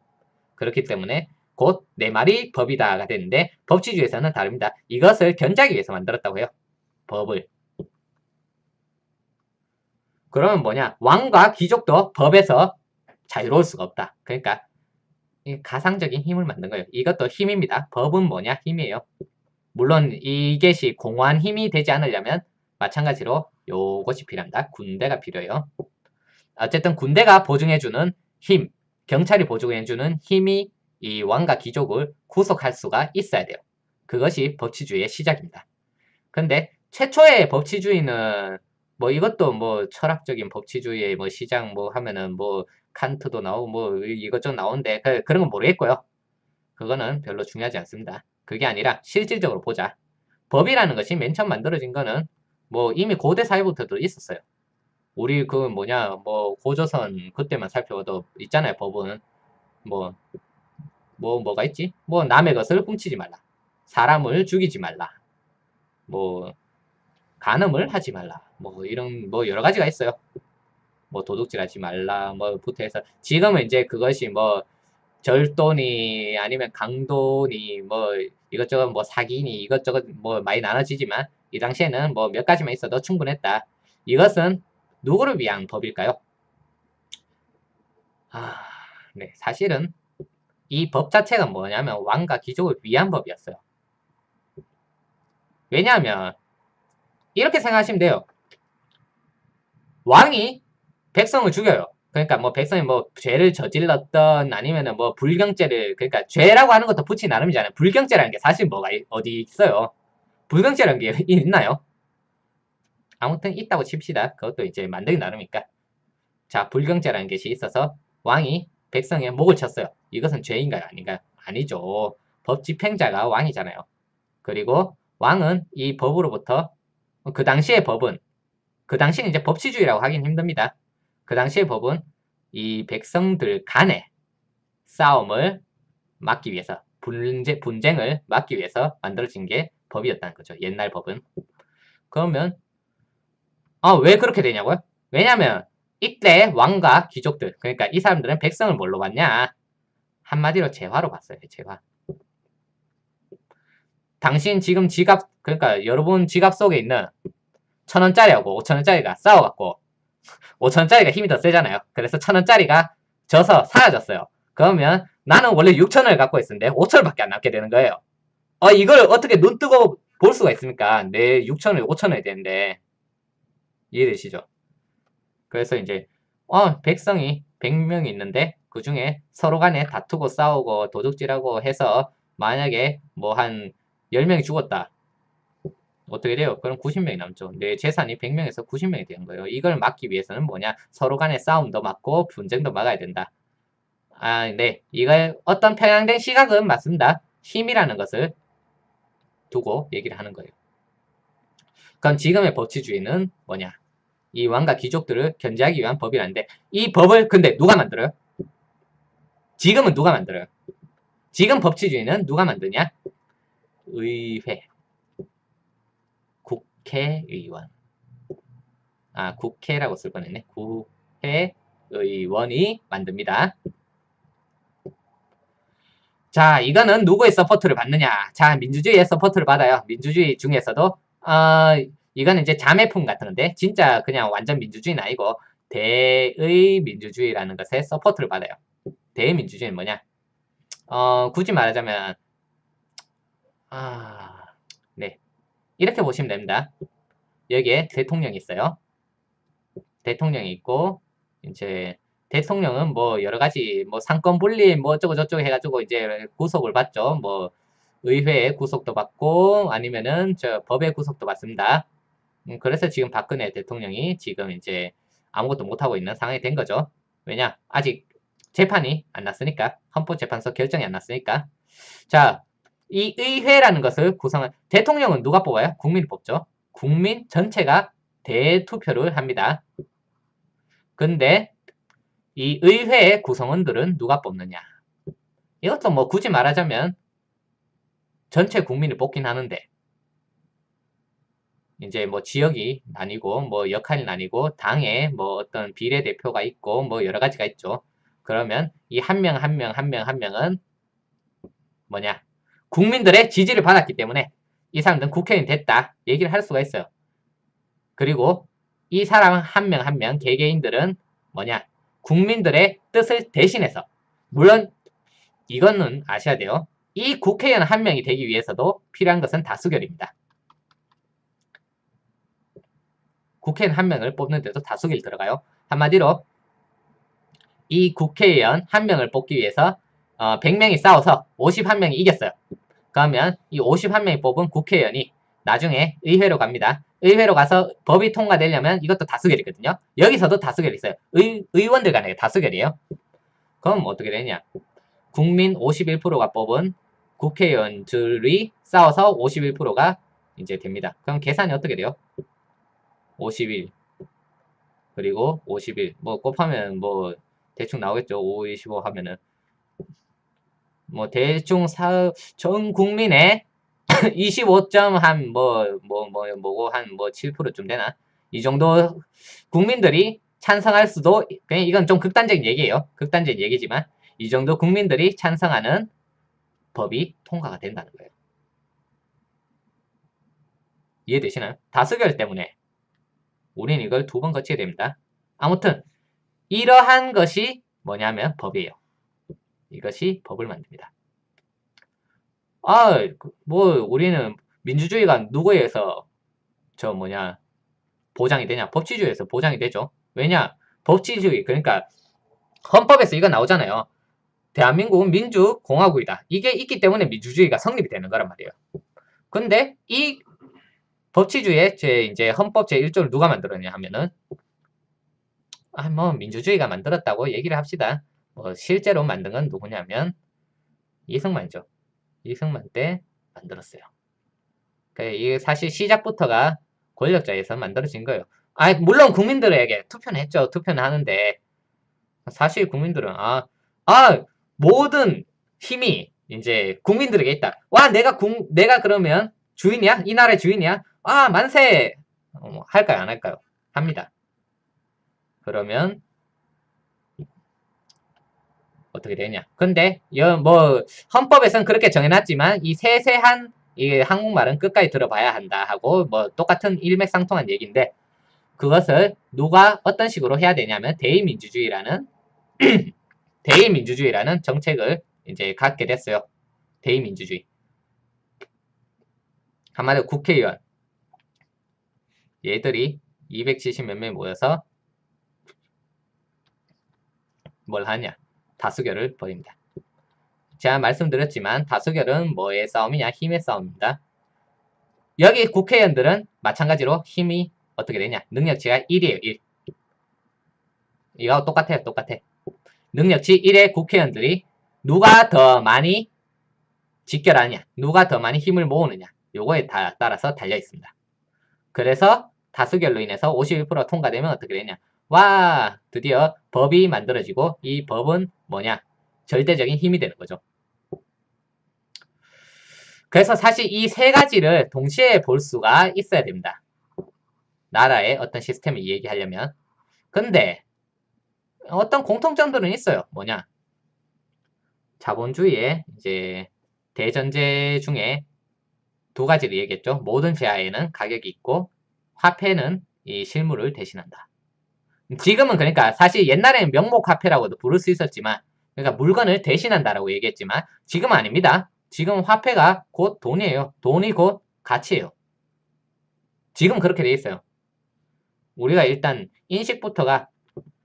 Speaker 1: 그렇기 때문에 곧 내 말이 법이다가 되는데 법치주의에서는 다릅니다. 이것을 견제하기 위해서 만들었다고 해요. 법을. 그러면 뭐냐? 왕과 귀족도 법에서 자유로울 수가 없다. 그러니까 가상적인 힘을 만든 거예요. 이것도 힘입니다. 법은 뭐냐? 힘이에요. 물론 이것이 공허한 힘이 되지 않으려면 마찬가지로 요것이 필요합니다. 군대가 필요해요. 어쨌든 군대가 보증해주는 힘, 경찰이 보증해주는 힘이 이 왕과 귀족을 구속할 수가 있어야 돼요. 그것이 법치주의의 시작입니다. 근데 최초의 법치주의는 뭐 이것도 뭐 철학적인 법치주의의 뭐 시작 뭐 하면은 뭐 칸트도 나오고 뭐 이것저것 나오는데 그런 건 모르겠고요. 그거는 별로 중요하지 않습니다. 그게 아니라 실질적으로 보자. 법이라는 것이 맨 처음 만들어진 거는 뭐 이미 고대 사회부터도 있었어요. 우리 그 뭐냐 뭐 고조선 그때만 살펴봐도 있잖아요. 법은 뭐가 있지? 뭐 남의 것을 훔치지 말라. 사람을 죽이지 말라. 뭐 간음을 하지 말라. 뭐 이런 뭐 여러 가지가 있어요. 뭐 도둑질하지 말라. 뭐부터 해서 지금은 이제 그것이 뭐 절도니 아니면 강도니 뭐 이것저것 뭐 사기니 이것저것 뭐 많이 나눠지지만 이 당시에는 뭐 몇 가지만 있어도 충분했다. 이것은 누구를 위한 법일까요? 네, 사실은 이 법 자체가 뭐냐면 왕과 귀족을 위한 법이었어요. 왜냐하면 이렇게 생각하시면 돼요. 왕이 백성을 죽여요. 그러니까 뭐 백성이 뭐 죄를 저질렀던 아니면은 뭐 불경죄를, 그러니까 죄라고 하는 것도 붙이 나름이잖아요. 불경죄라는 게 사실 뭐가 어디 있어요? 불경죄라는 게 있나요? 아무튼 있다고 칩시다. 그것도 이제 만들기 나름이니까. 자, 불경죄라는 것이 있어서 왕이 백성의 목을 쳤어요. 이것은 죄인가요? 아닌가요? 아니죠. 법 집행자가 왕이잖아요. 그리고 왕은 이 법으로부터, 그 당시의 법은, 그 당시는 이제 법치주의라고 하긴 힘듭니다. 그 당시의 법은 이 백성들 간의 싸움을 막기 위해서, 분쟁을 막기 위해서 만들어진 게 법이었다는 거죠. 옛날 법은. 그러면 왜 그렇게 되냐고요? 왜냐면 이때 왕과 귀족들, 그러니까 이 사람들은 백성을 뭘로 봤냐? 한마디로 재화로 봤어요. 재화. 당신 지금 지갑, 그러니까 여러분 지갑 속에 있는 1,000원짜리하고 5,000원짜리가 싸워갖고 5,000원짜리가 힘이 더 세잖아요. 그래서 1,000원짜리가 져서 사라졌어요. 그러면 나는 원래 6,000원을 갖고 있었는데 5,000원밖에 안 남게 되는 거예요. 이걸 어떻게 눈 뜨고 볼 수가 있습니까? 내 6,000원이 5,000원이 되는데. 이해되시죠? 그래서 이제 백성이 100명이 있는데 그 중에 서로 간에 다투고 싸우고 도둑질하고 해서 만약에 뭐 한 10명이 죽었다. 어떻게 돼요? 그럼 90명이 남죠. 내 재산이 100명에서 90명이 되는 거예요. 이걸 막기 위해서는 뭐냐? 서로 간에 싸움도 막고 분쟁도 막아야 된다. 네. 이걸 어떤 편향된 시각은 맞습니다. 힘이라는 것을 두고 얘기를 하는 거예요. 그럼 지금의 법치주의는 뭐냐? 이 왕과 귀족들을 견제하기 위한 법이라는데 이 법을 근데 누가 만들어요? 지금은 누가 만들어요? 지금 법치주의는 누가 만드냐? 의회, 국회의원. 국회라고 쓸 뻔했네. 국회의원이 만듭니다. 자, 이거는 누구의 서포트를 받느냐? 자, 민주주의의 서포트를 받아요. 민주주의 중에서도 이거는 이제 자매품 같은 건데 진짜 그냥 완전 민주주의는 아니고 대의 민주주의라는 것에 서포트를 받아요. 대의 민주주의는 뭐냐? 굳이 말하자면 네, 이렇게 보시면 됩니다. 여기에 대통령이 있어요. 대통령이 있고 이제 대통령은 뭐 여러 가지 뭐 상권 분리 뭐 어쩌고 저쩌고 해가지고 이제 구속을 받죠. 뭐 의회의 구속도 받고 아니면은 저 법의 구속도 받습니다. 그래서 지금 박근혜 대통령이 지금 이제 아무것도 못하고 있는 상황이 된 거죠. 왜냐? 아직 재판이 안 났으니까. 헌법재판소 결정이 안 났으니까. 자, 이 의회라는 것을 구성한 대통령은 누가 뽑아요? 국민이 뽑죠. 국민 전체가 대투표를 합니다. 근데 이 의회의 구성원들은 누가 뽑느냐? 이것도 뭐 굳이 말하자면 전체 국민이 뽑긴 하는데 이제 뭐 지역이 나뉘고 뭐 역할이 나뉘고 당에 뭐 어떤 비례대표가 있고 뭐 여러 가지가 있죠. 그러면 이 한 명 한 명 한 명 한 명은 뭐냐? 국민들의 지지를 받았기 때문에 이 사람들은 국회의원이 됐다 얘기를 할 수가 있어요. 그리고 이 사람 한 명 한 명 개개인들은 뭐냐? 국민들의 뜻을 대신해서 물론 이거는 아셔야 돼요. 이 국회의원 한 명이 되기 위해서도 필요한 것은 다수결입니다. 국회의원 한 명을 뽑는데도 다수결이 들어가요. 한마디로 이 국회의원 한 명을 뽑기 위해서 100명이 싸워서 51명이 이겼어요. 그러면 이 51명이 뽑은 국회의원이 나중에 의회로 갑니다. 의회로 가서 법이 통과되려면 이것도 다수결이거든요. 여기서도 다수결이 있어요. 의원들 간에 다수결이에요. 그럼 어떻게 되냐? 국민 51%가 뽑은 국회의원들이 싸워서 51%가 이제 됩니다. 그럼 계산이 어떻게 돼요? 51 그리고 51 뭐 곱하면 뭐 대충 나오겠죠. 5, 25 하면은 뭐 대충 전 국민의 25점 한 뭐고 한 뭐 7%쯤 되나? 이 정도 국민들이 찬성할 수도 그냥 이건 좀 극단적인 얘기예요. 극단적인 얘기지만 이 정도 국민들이 찬성하는 법이 통과가 된다는 거예요. 이해되시나요? 다수결 때문에 우리는 이걸 2번 거치게 됩니다. 아무튼 이러한 것이 뭐냐면 법이에요. 이것이 법을 만듭니다. 아, 뭐 우리는 민주주의가 누구에 의해서 보장이 되냐? 법치주의에서 보장이 되죠. 왜냐? 법치주의, 그러니까 헌법에서 이거 나오잖아요. 대한민국은 민주공화국이다. 이게 있기 때문에 민주주의가 성립이 되는 거란 말이에요. 근데 이 법치주의의 이제 헌법 제1조를 누가 만들었냐 하면은 뭐 민주주의가 만들었다고 얘기를 합시다. 뭐 실제로 만든 건 누구냐면 이승만이죠. 이승만 때 만들었어요. 이게 사실 시작부터가 권력자에서 만들어진 거예요. 물론 국민들에게 투표는 했죠. 투표는 하는데 사실 국민들은 모든 힘이 이제 국민들에게 있다. 와, 내가 그러면 주인이야? 이 나라의 주인이야? 만세! 할까요? 안 할까요? 합니다. 그러면 어떻게 되냐? 근데 헌법에서는 그렇게 정해놨지만 이 세세한 이 한국말은 끝까지 들어봐야 한다 하고 뭐 똑같은 일맥상통한 얘기인데 그것을 누가 어떤 식으로 해야 되냐면 대의민주주의라는 정책을 이제 갖게 됐어요. 대의민주주의. 한마디로 국회의원 얘들이 270 몇 명 모여서 뭘 하냐? 다수결을 벌입니다. 제가 말씀드렸지만 다수결은 뭐의 싸움이냐? 힘의 싸움입니다. 여기 국회의원들은 마찬가지로 힘이 어떻게 되냐? 능력치가 1이에요. 1. 이거 똑같아요. 능력치 1의 국회의원들이 누가 더 많이 직결하느냐, 누가 더 많이 힘을 모으느냐, 요거에 따라서 달려 있습니다. 그래서 다수결로 인해서 51%가 통과되면 어떻게 되냐? 와, 드디어 법이 만들어지고 이 법은 뭐냐? 절대적인 힘이 되는 거죠. 그래서 사실 이 세 가지를 동시에 볼 수가 있어야 됩니다. 나라의 어떤 시스템을 얘기하려면. 근데 어떤 공통점들은 있어요. 뭐냐? 자본주의의 이제 대전제 중에 두 가지를 얘기했죠. 모든 재화에는 가격이 있고 화폐는 이 실물을 대신한다. 지금은 그러니까 사실 옛날에는 명목화폐라고도 부를 수 있었지만 그러니까 물건을 대신한다라고 얘기했지만 지금은 아닙니다. 지금 화폐가 곧 돈이에요. 돈이 곧 가치예요. 지금 그렇게 돼 있어요. 우리가 일단 인식부터가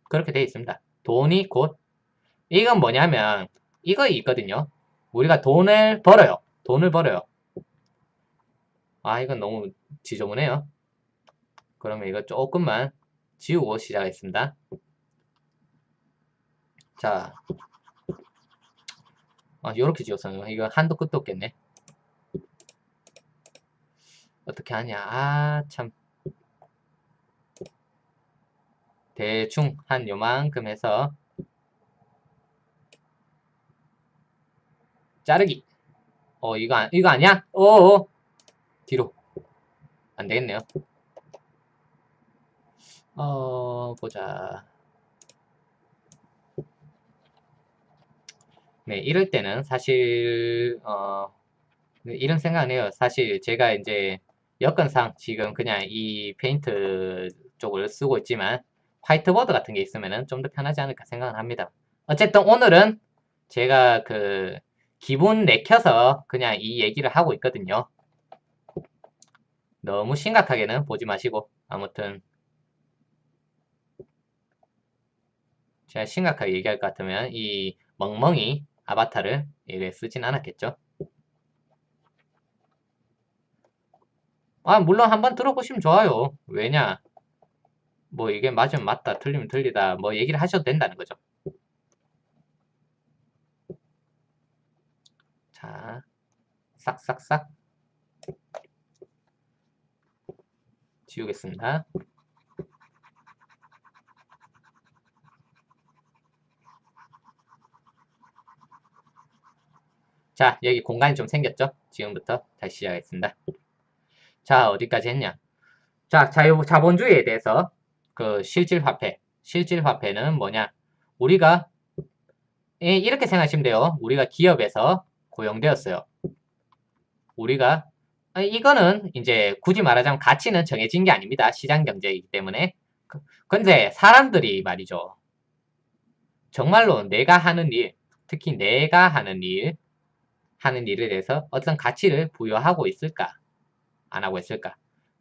Speaker 1: 그렇게 돼 있습니다. 돈이 곧 이건 뭐냐면 이거 있거든요. 우리가 돈을 벌어요. 이건 너무 지저분해요. 그러면 이거 조금만 지우고 시작하겠습니다. 자, 요렇게 지웠어요. 이거 한도 끝도 없겠네. 어떻게 하냐? 참. 대충 한 요만큼 해서 자르기. 이거 아니야? 뒤로. 안 되겠네요. 보자. 네, 이럴 때는 사실, 네, 이런 생각은 해요. 사실 제가 이제 여건상 지금 그냥 이 페인트 쪽을 쓰고 있지만 화이트보드 같은 게 있으면 좀 더 편하지 않을까 생각은 합니다. 어쨌든 오늘은 제가 기분 내켜서 그냥 이 얘기를 하고 있거든요. 너무 심각하게는 보지 마시고 아무튼 제가 심각하게 얘기할 것 같으면 이 멍멍이 아바타를 이래 쓰진 않았겠죠. 물론 한번 들어보시면 좋아요. 왜냐 뭐 이게 맞으면 맞다 틀리면 틀리다 뭐 얘기를 하셔도 된다는 거죠. 자, 싹싹싹 지우겠습니다. 자, 여기 공간이 좀 생겼죠? 지금부터 다시 시작하겠습니다. 자, 어디까지 했냐? 자, 자본주의에 대해서 실질화폐는 뭐냐? 우리가 이렇게 생각하시면 돼요. 우리가 기업에서 고용되었어요. 이거는 이제 굳이 말하자면 가치는 정해진 게 아닙니다. 시장 경제이기 때문에. 근데 사람들이 말이죠. 정말로 내가 하는 일, 특히 내가 하는 일에 대해서 어떤 가치를 부여하고 있을까? 안 하고 있을까?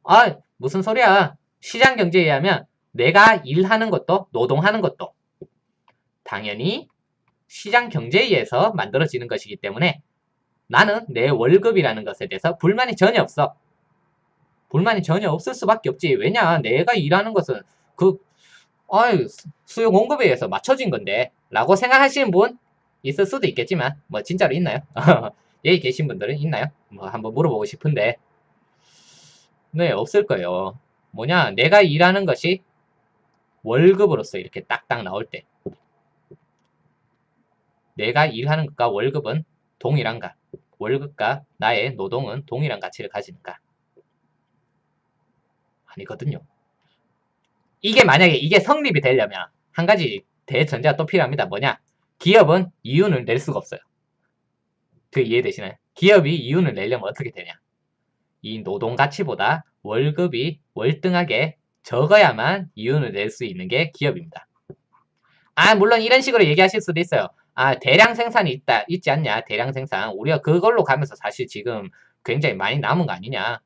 Speaker 1: 아, 무슨 소리야. 시장 경제에 의하면 내가 일하는 것도 노동하는 것도 당연히 시장 경제에 의해서 만들어지는 것이기 때문에 나는 내 월급이라는 것에 대해서 불만이 전혀 없어. 불만이 전혀 없을 수밖에 없지. 왜냐? 내가 일하는 것은 그 수요 공급에 의해서 맞춰진 건데 라고 생각하시는 분 있을 수도 있겠지만 뭐 진짜로 있나요? 여기 계신 분들은 있나요? 뭐 한번 물어보고 싶은데 네, 없을 거예요. 뭐냐? 내가 일하는 것이 월급으로서 이렇게 딱딱 나올 때 내가 일하는 것과 월급은 동일한가? 월급과 나의 노동은 동일한 가치를 가지는가? 아니거든요. 이게 만약에 이게 성립이 되려면 한 가지 대전제가 또 필요합니다. 뭐냐? 기업은 이윤을 낼 수가 없어요. 그 이해되시나요? 기업이 이윤을 내려면 어떻게 되냐? 이 노동 가치보다 월급이 월등하게 적어야만 이윤을 낼 수 있는 게 기업입니다. 물론 이런 식으로 얘기하실 수도 있어요. 대량 생산이 있지 않냐? 대량 생산. 우리가 그걸로 가면서 사실 지금 굉장히 많이 남은 거 아니냐?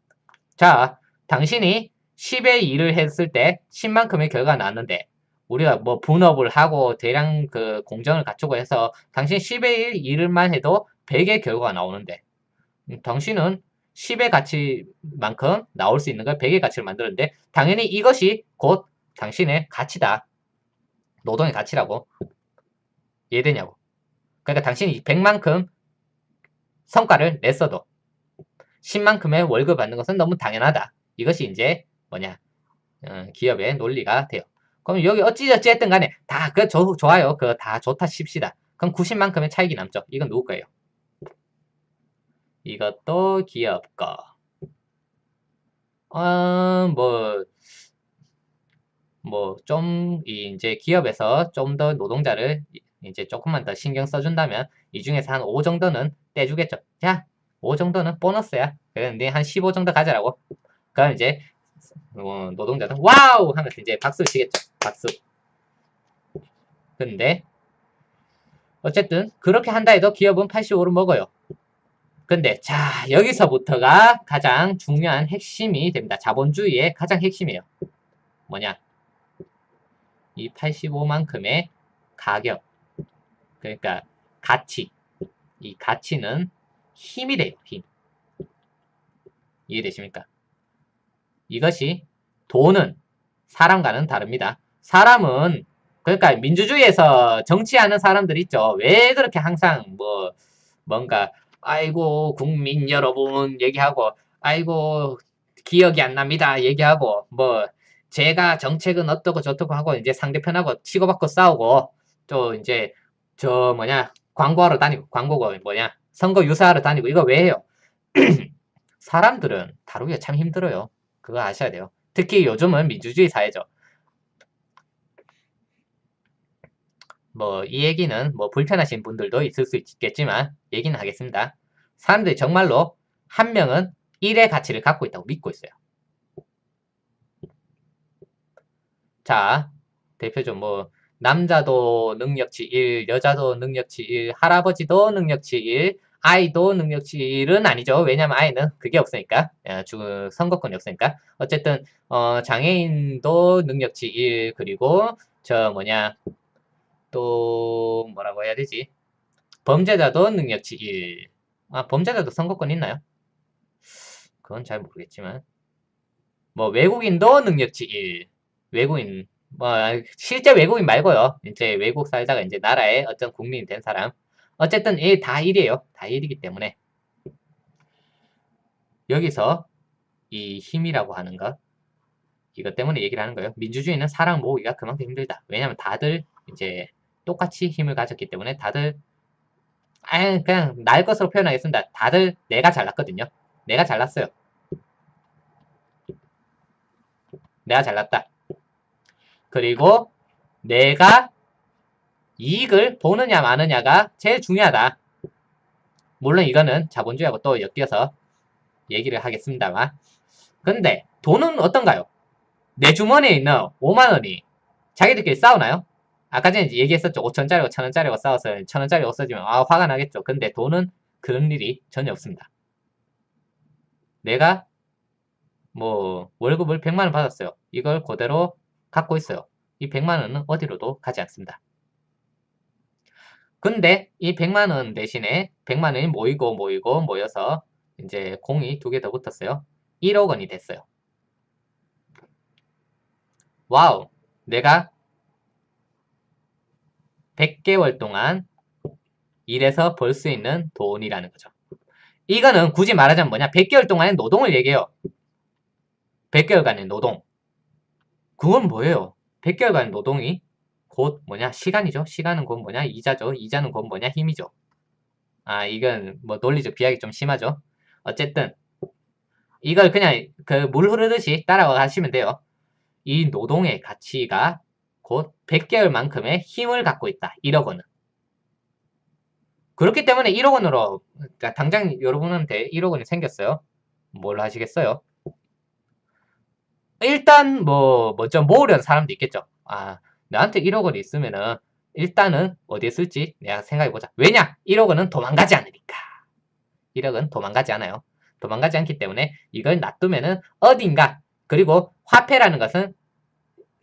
Speaker 1: 자, 당신이 10의 2를 했을 때 10만큼의 결과가 나왔는데 우리가 뭐 분업을 하고 대량 그 공정을 갖추고 해서 당신 10의 1만 해도 100의 결과가 나오는데 당신은 10의 가치만큼 나올 수 있는 걸 100의 가치를 만드는데 당연히 이것이 곧 당신의 가치다. 노동의 가치라고. 이해되냐고. 그러니까 당신이 100만큼 성과를 냈어도 10만큼의 월급 받는 것은 너무 당연하다. 이것이 이제 뭐냐 기업의 논리가 돼요. 그럼 여기 어찌저찌 했든 간에 다 좋아요. 그거 다 좋다 칩시다. 그럼 90만큼의 차익이 남죠. 이건 누구 거예요? 이것도 기업 거. 좀 이제 기업에서 좀 더 노동자를 이제 조금만 더 신경 써준다면 이 중에서 한 5 정도는 떼주겠죠. 자, 5 정도는 보너스야. 그런데 한 15 정도 가져라고. 그럼 이제 노동자들 와우 하면서 이제 박수 치겠죠. 박수. 근데 어쨌든 그렇게 한다 해도 기업은 85를 먹어요. 근데 자 여기서부터가 가장 중요한 핵심이 됩니다. 자본주의의 가장 핵심이에요. 뭐냐? 이 85만큼의 가격, 그러니까 가치. 이 가치는 힘이 돼요. 힘. 이해되십니까? 이것이 돈은 사람과는 다릅니다. 사람은 그러니까 민주주의에서 정치하는 사람들 있죠. 왜 그렇게 항상 뭔가 아이고 국민 여러분 얘기하고 아이고 기억이 안 납니다 얘기하고 제가 정책은 어떻고 저떻고 하고 이제 상대편하고 치고받고 싸우고 또 이제 광고하러 다니고 광고가 선거 유사하러 다니고 이거 왜 해요? 사람들은 다루기가 참 힘들어요. 그거 아셔야 돼요. 특히 요즘은 민주주의 사회죠. 이 얘기는 불편하신 분들도 있을 수 있겠지만 얘기는 하겠습니다. 사람들이 정말로 한 명은 1의 가치를 갖고 있다고 믿고 있어요. 자, 대표적으로 남자도 능력치 1, 여자도 능력치 1, 할아버지도 능력치 1, 아이도 능력치 1은 아니죠. 왜냐면 아이는 그게 없으니까. 선거권이 없으니까. 어쨌든 장애인도 능력치 1, 그리고 또 뭐라고 해야 되지? 범죄자도 능력치 1. 범죄자도 선거권 있나요? 그건 잘 모르겠지만 외국인도 능력치 1. 외국인 실제 외국인 말고요. 이제 외국 살다가 이제 나라의 어떤 국민이 된 사람. 어쨌든 다 1이에요. 다 1이기 때문에 여기서 이 힘이라고 하는 것 이것 때문에 얘기를 하는 거예요. 민주주의는 사람 모으기가 그만큼 힘들다. 왜냐하면 다들 이제 똑같이 힘을 가졌기 때문에 다들 그냥 날 것으로 표현하겠습니다. 다들 내가 잘났거든요. 내가 잘났어요. 내가 잘났다. 그리고 내가 이익을 보느냐 마느냐가 제일 중요하다. 물론 이거는 자본주의하고 또 엮여서 얘기를 하겠습니다만 근데 돈은 어떤가요? 내 주머니에 있는 5만원이 자기들끼리 싸우나요? 아까 전에 얘기했었죠. 5천짜리고 1,000원짜리고 싸워서 1,000원짜리 없어지면 화가 나겠죠. 근데 돈은 그런 일이 전혀 없습니다. 내가 뭐 월급을 100만원 받았어요. 이걸 그대로 갖고 있어요. 이 100만원은 어디로도 가지 않습니다. 근데 이 100만원 대신에 100만원이 모여서 이제 공이 2개 더 붙었어요. 1억 원이 됐어요. 와우! 내가 100개월 동안 일해서 벌 수 있는 돈이라는 거죠. 이거는 굳이 말하자면 뭐냐? 100개월 동안의 노동을 얘기해요. 100개월간의 노동. 그건 뭐예요? 100개월간의 노동이 곧 뭐냐? 시간이죠. 시간은 곧 뭐냐? 이자죠. 이자는 곧 뭐냐? 힘이죠. 이건 뭐 논리적 비약이 좀 심하죠. 어쨌든 이걸 그냥 그 물 흐르듯이 따라가시면 돼요. 이 노동의 가치가 곧 100개월만큼의 힘을 갖고 있다. 1억 원은. 그렇기 때문에 1억 원으로 당장 여러분한테 1억 원이 생겼어요. 뭘 하시겠어요? 일단 좀 모으려는 사람도 있겠죠. 나한테 1억 원이 있으면은 일단은 어디에 쓸지 내가 생각해보자. 왜냐? 1억 원은 도망가지 않으니까. 1억은 도망가지 않아요. 도망가지 않기 때문에 이걸 놔두면은 어딘가. 그리고 화폐라는 것은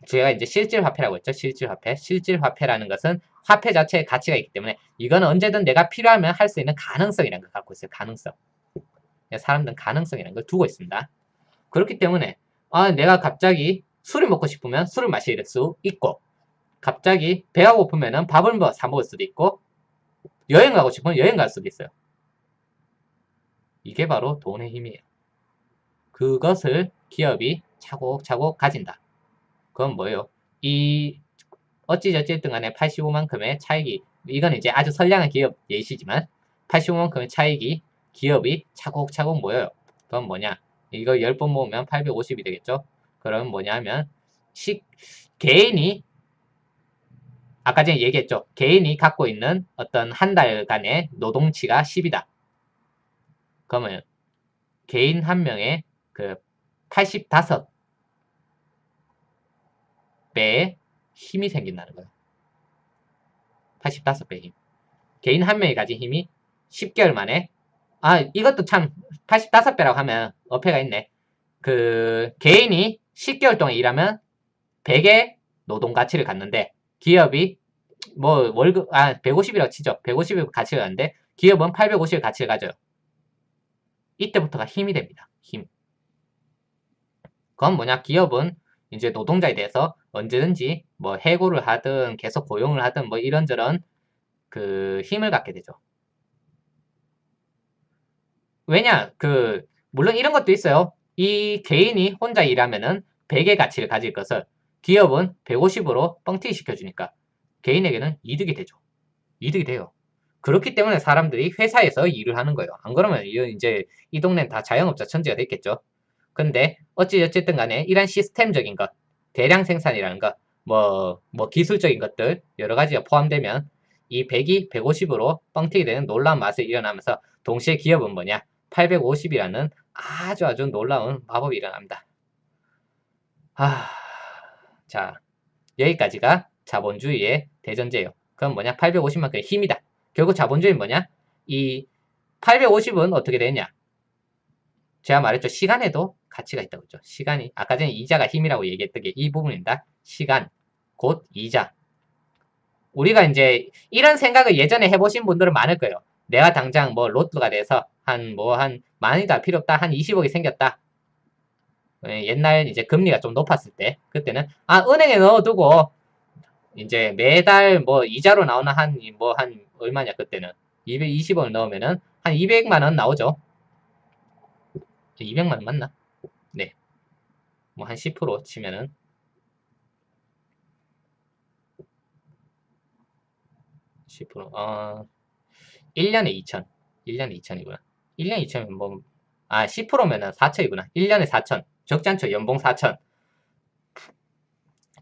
Speaker 1: 제가 이제 실질 화폐라고 했죠. 실질 화폐. 실질 화폐라는 것은 화폐 자체의 가치가 있기 때문에 이거는 언제든 내가 필요하면 할 수 있는 가능성이라는 걸 갖고 있어요. 가능성. 사람들은 가능성이라는 걸 두고 있습니다. 그렇기 때문에 내가 갑자기 술을 먹고 싶으면 술을 마실 수 있고, 갑자기 배가 고프면 밥을 사 먹을 수도 있고, 여행 가고 싶으면 여행 갈 수도 있어요. 이게 바로 돈의 힘이에요. 그것을 기업이 차곡차곡 가진다. 그건 뭐예요? 어찌저찌든 간에 85만큼의 차익이, 이건 이제 아주 선량한 기업 예시지만 85만큼의 차익이 기업이 차곡차곡 모여요. 그건 뭐냐? 이거 10번 모으면 850이 되겠죠? 그럼 뭐냐 하면 개인이 아까 전에 얘기했죠. 개인이 갖고 있는 어떤 한 달간의 노동치가 10이다. 그러면 개인 한 명의 그 85배의 힘이 생긴다는 거예요. 85배의 힘. 개인 한 명이 가진 힘이 10개월 만에 이것도 참 85배라고 하면 어폐가 있네. 그 개인이 10개월 동안 일하면 100의 노동 가치를 갖는데 기업이 뭐 월급 150이라고 치죠. 150의 가치를 갖는데 기업은 850의 가치를 가져요. 이때부터가 힘이 됩니다. 힘. 그건 뭐냐? 기업은 이제 노동자에 대해서 언제든지 뭐 해고를 하든 계속 고용을 하든 뭐 이런저런 그 힘을 갖게 되죠. 왜냐? 물론 이런 것도 있어요. 이 개인이 혼자 일하면은 100의 가치를 가질 것을 기업은 150으로 뻥튀기 시켜주니까 개인에게는 이득이 되죠. 이득이 돼요. 그렇기 때문에 사람들이 회사에서 일을 하는 거예요. 안 그러면 이제 이 동네는 다 자영업자 천지가 됐겠죠. 근데 어찌됐든 간에 이런 시스템적인 것, 대량 생산이라는 것, 뭐 기술적인 것들 여러 가지가 포함되면 이 100이 150으로 뻥튀기 되는 놀라운 맛이 일어나면서 동시에 기업은 뭐냐? 850이라는 아주 놀라운 마법이 일어납니다. 자, 여기까지가 자본주의의 대전제예요. 그럼 뭐냐? 850만큼의 힘이다. 결국 자본주의는 뭐냐? 이 850은 어떻게 되냐? 제가 말했죠. 시간에도 가치가 있다고 했죠. 시간이 아까 전에 이자가 힘이라고 얘기했던 게 이 부분입니다. 시간, 곧 이자. 우리가 이제 이런 생각을 예전에 해보신 분들은 많을 거예요. 내가 당장 뭐 로또가 돼서 한 많이 다 필요 없다. 한 20억이 생겼다. 옛날 이제 금리가 좀 높았을 때 그때는 은행에 넣어두고 이제 매달 뭐 이자로 나오는 한 얼마냐 그때는 220원 넣으면은 한 200만 원 나오죠. 200만 원 맞나? 네. 뭐 한 10% 치면은 10% 1년에 2천. 1년에 2천이구나. 1년에 2천이면 10%면은 4천이구나. 1년에 4천. 적지 않죠. 연봉 4천.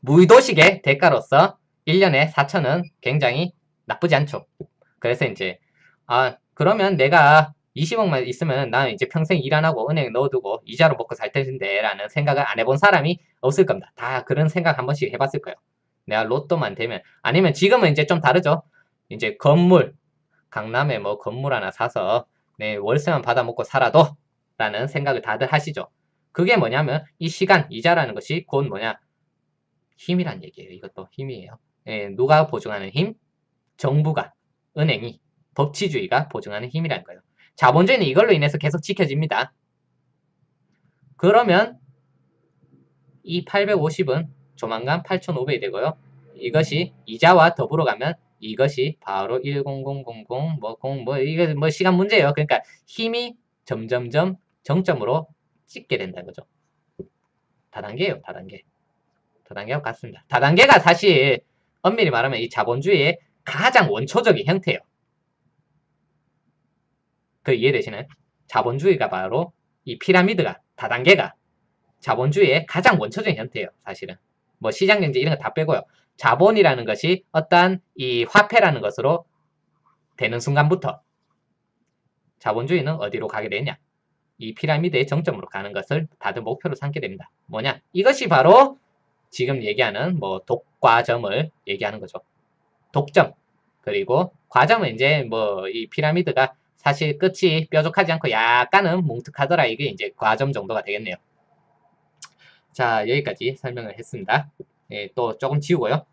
Speaker 1: 무의도식의 대가로서 1년에 4천은 굉장히 나쁘지 않죠. 그래서 이제 그러면 내가 20억만 있으면 나는 이제 평생 일 안 하고 은행에 넣어두고 이자로 먹고 살 텐데 라는 생각을 안 해본 사람이 없을 겁니다. 다 그런 생각 한 번씩 해봤을 거예요. 내가 로또만 되면, 아니면 지금은 이제 좀 다르죠. 이제 건물, 강남에 뭐 건물 하나 사서 내 월세만 받아먹고 살아도 라는 생각을 다들 하시죠. 그게 뭐냐면 이 시간, 이자라는 것이 곧 뭐냐, 힘이란 얘기예요. 이것도 힘이에요. 예, 누가 보증하는 힘? 정부가, 은행이, 법치주의가 보증하는 힘이라는 거예요. 자본주의는 이걸로 인해서 계속 지켜집니다. 그러면 이 850은 조만간 8,500이 되고요. 이것이 이자와 더불어 가면 이것이 바로 10000 이게 뭐 시간 문제예요. 그러니까 힘이 점점점 정점으로 찍게 된다는 거죠. 다단계예요, 다단계. 다단계와 같습니다. 다단계가 사실 엄밀히 말하면 이 자본주의의 가장 원초적인 형태예요. 그 이해되시나요? 자본주의가 바로 이 피라미드가, 다단계가 자본주의의 가장 원초적인 형태예요, 사실은. 뭐 시장경제 이런 거 다 빼고요. 자본이라는 것이 어떠한 이 화폐라는 것으로 되는 순간부터 자본주의는 어디로 가게 되냐? 이 피라미드의 정점으로 가는 것을 다들 목표로 삼게 됩니다. 뭐냐? 이것이 바로 지금 얘기하는 뭐 독과점을 얘기하는 거죠. 독점. 그리고 과점은 이제 뭐 이 피라미드가 사실 끝이 뾰족하지 않고 약간은 뭉툭하더라. 이게 이제 과점 정도가 되겠네요. 자, 여기까지 설명을 했습니다. 예, 또 조금 지우고요.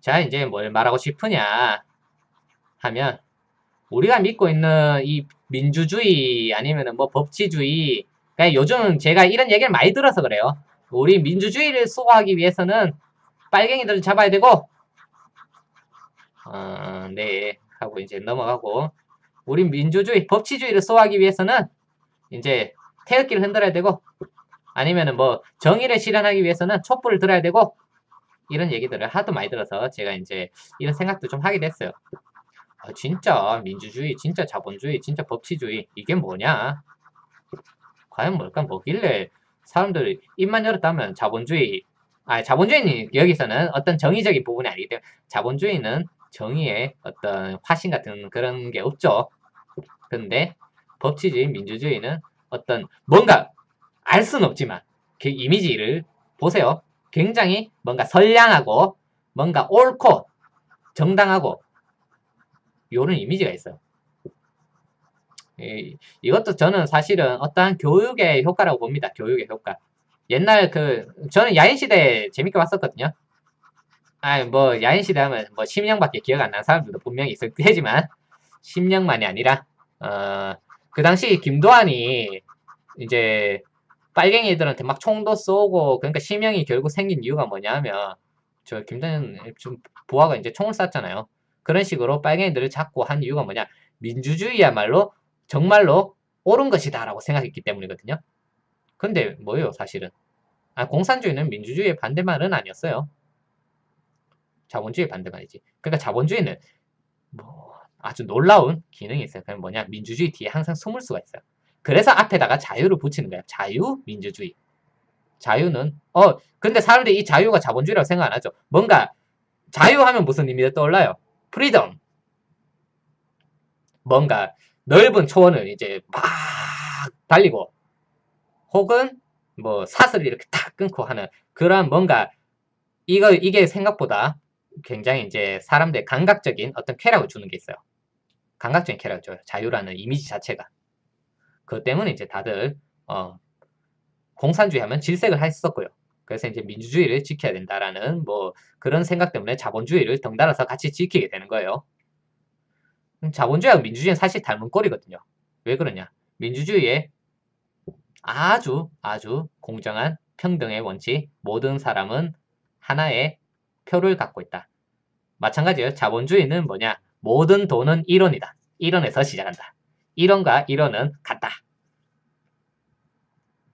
Speaker 1: 자, 이제 뭘 말하고 싶으냐 하면 우리가 믿고 있는 이 민주주의 아니면은 뭐 법치주의, 그러니까 요즘 제가 이런 얘기를 많이 들어서 그래요. 우리 민주주의를 수호하기 위해서는 빨갱이들을 잡아야 되고, 네 하고 이제 넘어가고, 우리 민주주의, 법치주의를 수호하기 위해서는 이제 태극기를 흔들어야 되고, 아니면은 뭐 정의를 실현하기 위해서는 촛불을 들어야 되고, 이런 얘기들을 하도 많이 들어서 제가 이제 이런 생각도 좀 하게 됐어요. 진짜 민주주의, 진짜 자본주의, 진짜 법치주의 이게 뭐냐? 과연 뭘까? 뭐길래 사람들이 입만 열었다면 자본주의, 자본주의는 여기서는 어떤 정의적인 부분이 아니기 때문에 자본주의는 정의의 어떤 화신 같은 그런 게 없죠. 근데 법치주의, 민주주의는 어떤 뭔가 알 수는 없지만 그 이미지를 보세요. 굉장히 뭔가 선량하고 뭔가 옳고 정당하고 이런 이미지가 있어요. 이것도 저는 사실은 어떠한 교육의 효과라고 봅니다. 교육의 효과. 옛날 저는 야인시대 재밌게 봤었거든요. 뭐, 야인시대 하면 뭐 10년밖에 기억 안 나는 사람들도 분명히 있을 테지만, 10년만이 아니라, 그 당시 김도환이 이제 빨갱이들한테 막 총도 쏘고, 그러니까 실명이 결국 생긴 이유가 뭐냐면, 저 김도환 좀 부하가 이제 총을 쐈잖아요. 그런 식으로 빨갱이들을 잡고 한 이유가 뭐냐? 민주주의야말로 정말로 옳은 것이다라고 생각했기 때문이거든요. 근데 뭐예요, 사실은? 공산주의는 민주주의의 반대말은 아니었어요. 자본주의 반대말이지. 그러니까 자본주의는 뭐 아주 놀라운 기능이 있어요. 그게 뭐냐? 민주주의 뒤에 항상 숨을 수가 있어요. 그래서 앞에다가 자유를 붙이는 거예요. 자유, 민주주의. 자유는 근데 사람들이 이 자유가 자본주의라고 생각 안 하죠. 뭔가 자유하면 무슨 의미가 떠올라요? 프리덤. 뭔가 넓은 초원을 이제 막 달리고 혹은 뭐 사슬을 이렇게 탁 끊고 하는 그런 뭔가 이게 생각보다 굉장히 이제 사람들 감각적인 어떤 쾌락을 주는 게 있어요. 감각적인 쾌락을 줘요. 자유라는 이미지 자체가. 그것 때문에 이제 다들 공산주의 하면 질색을 했었고요. 그래서 이제 민주주의를 지켜야 된다라는 뭐 그런 생각 때문에 자본주의를 덩달아서 같이 지키게 되는 거예요. 자본주의하고 민주주의는 사실 닮은 꼴이거든요. 왜 그러냐? 민주주의에 아주 공정한 평등의 원칙, 모든 사람은 하나의 표를 갖고 있다. 마찬가지예요. 자본주의는 뭐냐? 모든 돈은 1원이다. 1원에서 시작한다. 1원과 1원은 같다.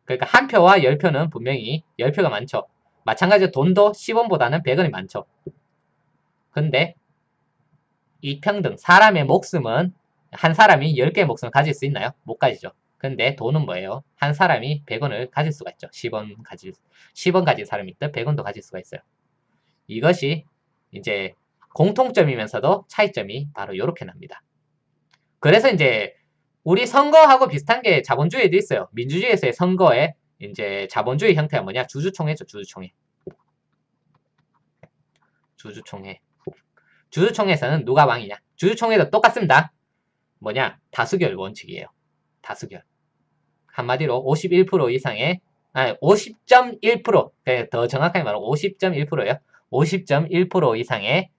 Speaker 1: 그러니까 한 표와 10표는 분명히 10표가 많죠. 마찬가지로 돈도 10원보다는 100원이 많죠. 근데 이 평등, 사람의 목숨은 한 사람이 10개의 목숨을 가질 수 있나요? 못 가지죠. 근데 돈은 뭐예요? 한 사람이 100원을 가질 수가 있죠. 10원 가진 사람이 있다. 100원도 가질 수가 있어요. 이것이 이제 공통점이면서도 차이점이 바로 이렇게 납니다. 그래서 이제 우리 선거하고 비슷한 게 자본주의에도 있어요. 민주주의에서의 선거에 이제 자본주의 형태가 뭐냐? 주주총회죠, 주주총회. 주주총회. 주주총회에서는 누가 왕이냐? 주주총회도 똑같습니다. 뭐냐? 다수결 원칙이에요. 다수결. 한마디로 51% 이상의, 아니, 50.1%, 더 정확하게 말하면 50.1%예요. 50.1% 이상의,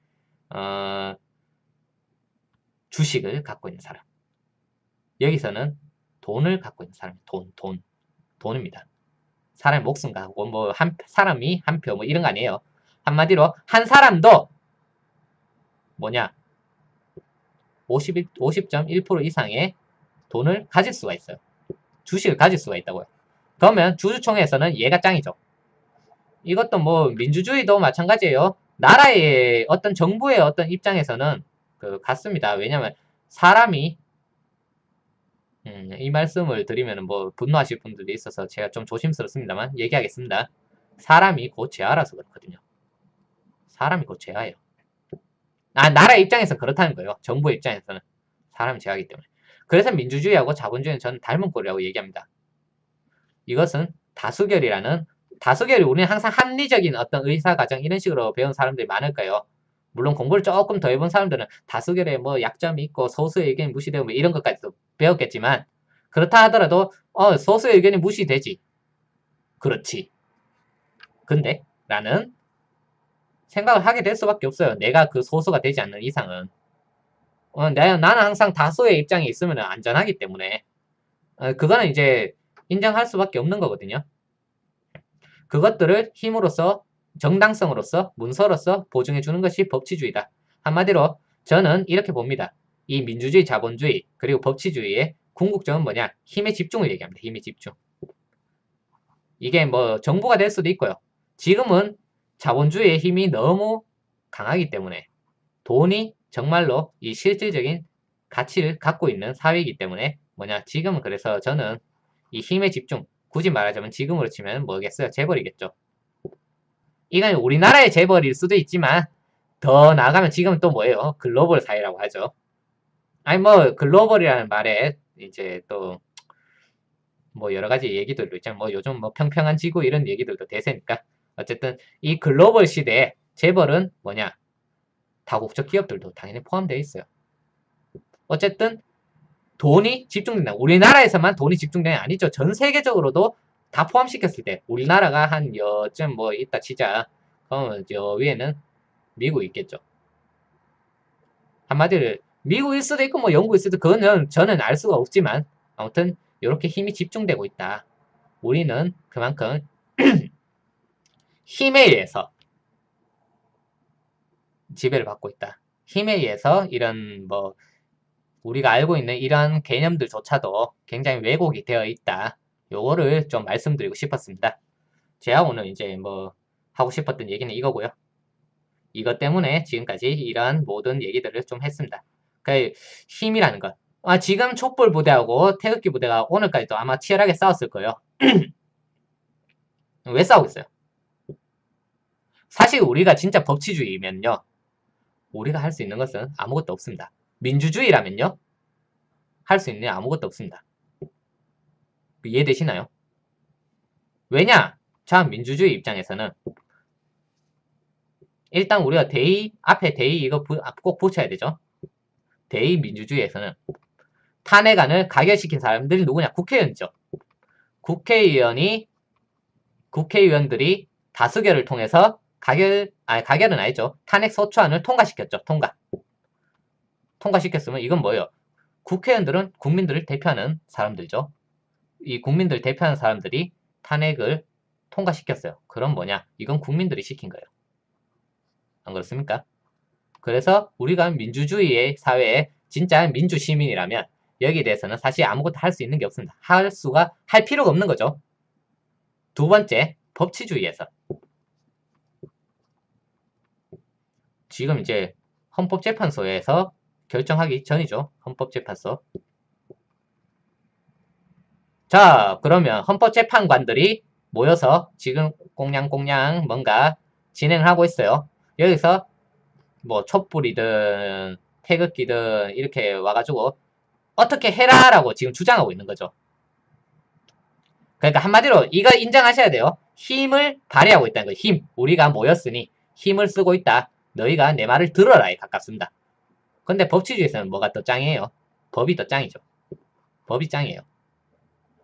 Speaker 1: 주식을 갖고 있는 사람. 여기서는 돈을 갖고 있는 사람이 돈입니다. 사람의 목숨 갖고, 뭐, 사람이 한 표, 뭐, 이런 거 아니에요. 한마디로, 한 사람도, 뭐냐, 50.1% 이상의 돈을 가질 수가 있어요. 주식을 가질 수가 있다고요. 그러면 주주총회에서는 얘가 짱이죠. 이것도 뭐 민주주의도 마찬가지예요. 나라의 어떤 정부의 어떤 입장에서는 같습니다. 왜냐면 사람이 이 말씀을 드리면 뭐 분노하실 분들이 있어서 제가 좀 조심스럽습니다만 얘기하겠습니다. 사람이 곧 죄아라서 그렇거든요. 사람이 곧 죄아예요. 나라 입장에서 그렇다는 거예요. 정부의 입장에서는 사람이 죄아기 때문에. 그래서 민주주의하고 자본주의는 저는 닮은 꼴이라고 얘기합니다. 이것은 다수결이 우리는 항상 합리적인 어떤 의사과정 이런 식으로 배운 사람들이 많을까요? 물론 공부를 조금 더 해본 사람들은 다수결에 뭐 약점이 있고 소수의 의견이 무시되고 뭐 이런 것까지도 배웠겠지만 그렇다 하더라도 소수의 의견이 무시되지. 그렇지. 근데 라는 생각을 하게 될 수밖에 없어요. 내가 그 소수가 되지 않는 이상은. 나는 항상 다수의 입장에 있으면 안전하기 때문에 그거는 이제 인정할 수밖에 없는 거거든요. 그것들을 힘으로써 정당성으로서 문서로서 보증해 주는 것이 법치주의다. 한마디로 저는 이렇게 봅니다. 이 민주주의, 자본주의 그리고 법치주의의 궁극점은 뭐냐? 힘의 집중을 얘기합니다. 힘의 집중. 이게 뭐 정부가 될 수도 있고요. 지금은 자본주의의 힘이 너무 강하기 때문에 돈이 정말로 이 실질적인 가치를 갖고 있는 사회이기 때문에 뭐냐? 지금은 그래서 저는 이 힘의 집중, 굳이 말하자면 지금으로 치면 뭐겠어요? 재벌이겠죠. 이건 우리나라의 재벌일 수도 있지만 더 나아가면 지금은 또 뭐예요? 글로벌 사회라고 하죠. 아니 뭐 글로벌이라는 말에 이제 또 뭐 여러 가지 얘기들도 있잖아요. 뭐 요즘 뭐 평평한 지구 이런 얘기들도 대세니까 어쨌든 이 글로벌 시대에 재벌은 뭐냐? 다국적 기업들도 당연히 포함되어 있어요. 어쨌든 돈이 집중된다. 우리나라에서만 돈이 집중되는 게 아니죠. 전 세계적으로도 다 포함시켰을 때 우리나라가 한 여쯤 뭐 있다 치자. 그러면 저 위에는 미국 있겠죠. 한마디로 미국일 수도 있고 뭐 영국일 수도 그거는 저는 알 수가 없지만 아무튼 이렇게 힘이 집중되고 있다. 우리는 그만큼 힘에 의해서 지배를 받고 있다. 힘에 의해서 이런 뭐 우리가 알고 있는 이런 개념들조차도 굉장히 왜곡이 되어 있다. 요거를 좀 말씀드리고 싶었습니다. 제가 오늘 이제 뭐 하고 싶었던 얘기는 이거고요. 이것 때문에 지금까지 이러한 모든 얘기들을 좀 했습니다. 그 힘이라는 것. 지금 촛불 부대하고 태극기 부대가 오늘까지도 아마 치열하게 싸웠을 거예요. 왜 싸우고 있어요? 사실 우리가 진짜 법치주의면요. 우리가 할 수 있는 것은 아무것도 없습니다. 민주주의라면요. 할 수 있는 게 아무것도 없습니다. 이해되시나요? 왜냐? 자, 민주주의 입장에서는 일단 우리가 앞에 대의 이거 꼭 붙여야 되죠. 대의 민주주의에서는 탄핵안을 가결시킨 사람들이 누구냐? 국회의원이죠. 국회의원들이 다수결을 통해서 가결은 아니죠. 탄핵 소추안을 통과시켰죠. 통과시켰으면 이건 뭐예요? 국회의원들은 국민들을 대표하는 사람들이죠. 이 국민들을 대표하는 사람들이 탄핵을 통과시켰어요. 그럼 뭐냐? 이건 국민들이 시킨 거예요. 안 그렇습니까? 그래서 우리가 민주주의의 사회에 진짜 민주시민이라면 여기에 대해서는 사실 아무것도 할 수 있는 게 없습니다. 할 필요가 없는 거죠. 두 번째, 법치주의에서. 지금 이제 헌법재판소에서 결정하기 전이죠. 헌법재판소. 자, 그러면 헌법재판관들이 모여서 지금 꽁냥꽁냥 뭔가 진행을 하고 있어요. 여기서 뭐 촛불이든 태극기든 이렇게 와가지고 어떻게 해라라고 지금 주장하고 있는 거죠. 그러니까 한마디로 이거 인정하셔야 돼요. 힘을 발휘하고 있다는 거예요. 힘. 우리가 모였으니 힘을 쓰고 있다. 너희가 내 말을 들어라에 가깝습니다. 근데 법치주의에서는 뭐가 더 짱이에요? 법이 더 짱이죠. 법이 짱이에요.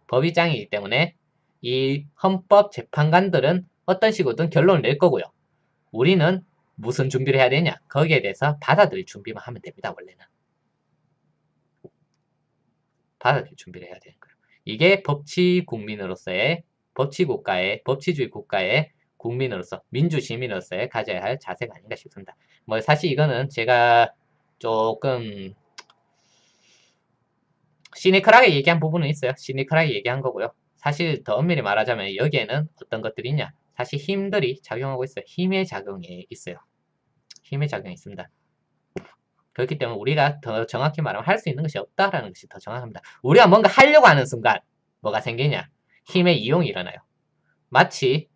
Speaker 1: 법이 짱이기 때문에 이 헌법 재판관들은 어떤 식으로든 결론을 낼 거고요. 우리는 무슨 준비를 해야 되냐? 거기에 대해서 받아들일 준비만 하면 됩니다. 원래는. 받아들일 준비를 해야 되는 거예요. 이게 법치국민으로서의 법치국가의 법치주의 국가의 국민으로서 민주시민으로서의 가져야 할 자세가 아닌가 싶습니다. 뭐 사실 이거는 제가 조금 시니컬하게 얘기한 부분은 있어요. 시니컬하게 얘기한 거고요. 사실 더 엄밀히 말하자면 여기에는 어떤 것들이 있냐? 사실 힘들이 작용하고 있어요. 힘의 작용이 있어요. 힘의 작용이 있습니다. 그렇기 때문에 우리가 더 정확히 말하면 할 수 있는 것이 없다라는 것이 더 정확합니다. 우리가 뭔가 하려고 하는 순간 뭐가 생기냐? 힘의 이용이 일어나요. 마치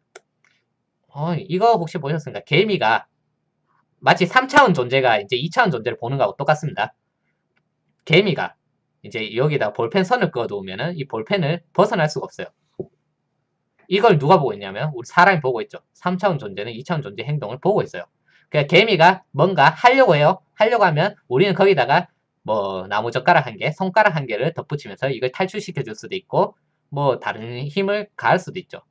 Speaker 1: 이거 혹시 보셨습니까? 개미가 마치 3차원 존재가 이제 2차원 존재를 보는 거하고 똑같습니다. 개미가 이제 여기다 볼펜 선을 그어두면은 이 볼펜을 벗어날 수가 없어요. 이걸 누가 보고 있냐면 우리 사람이 보고 있죠. 3차원 존재는 2차원 존재 행동을 보고 있어요. 그러니까 개미가 뭔가 하려고 해요. 하려고 하면 우리는 거기다가 뭐 나무젓가락 한 개, 손가락 한 개를 덧붙이면서 이걸 탈출시켜 줄 수도 있고 뭐 다른 힘을 가할 수도 있죠.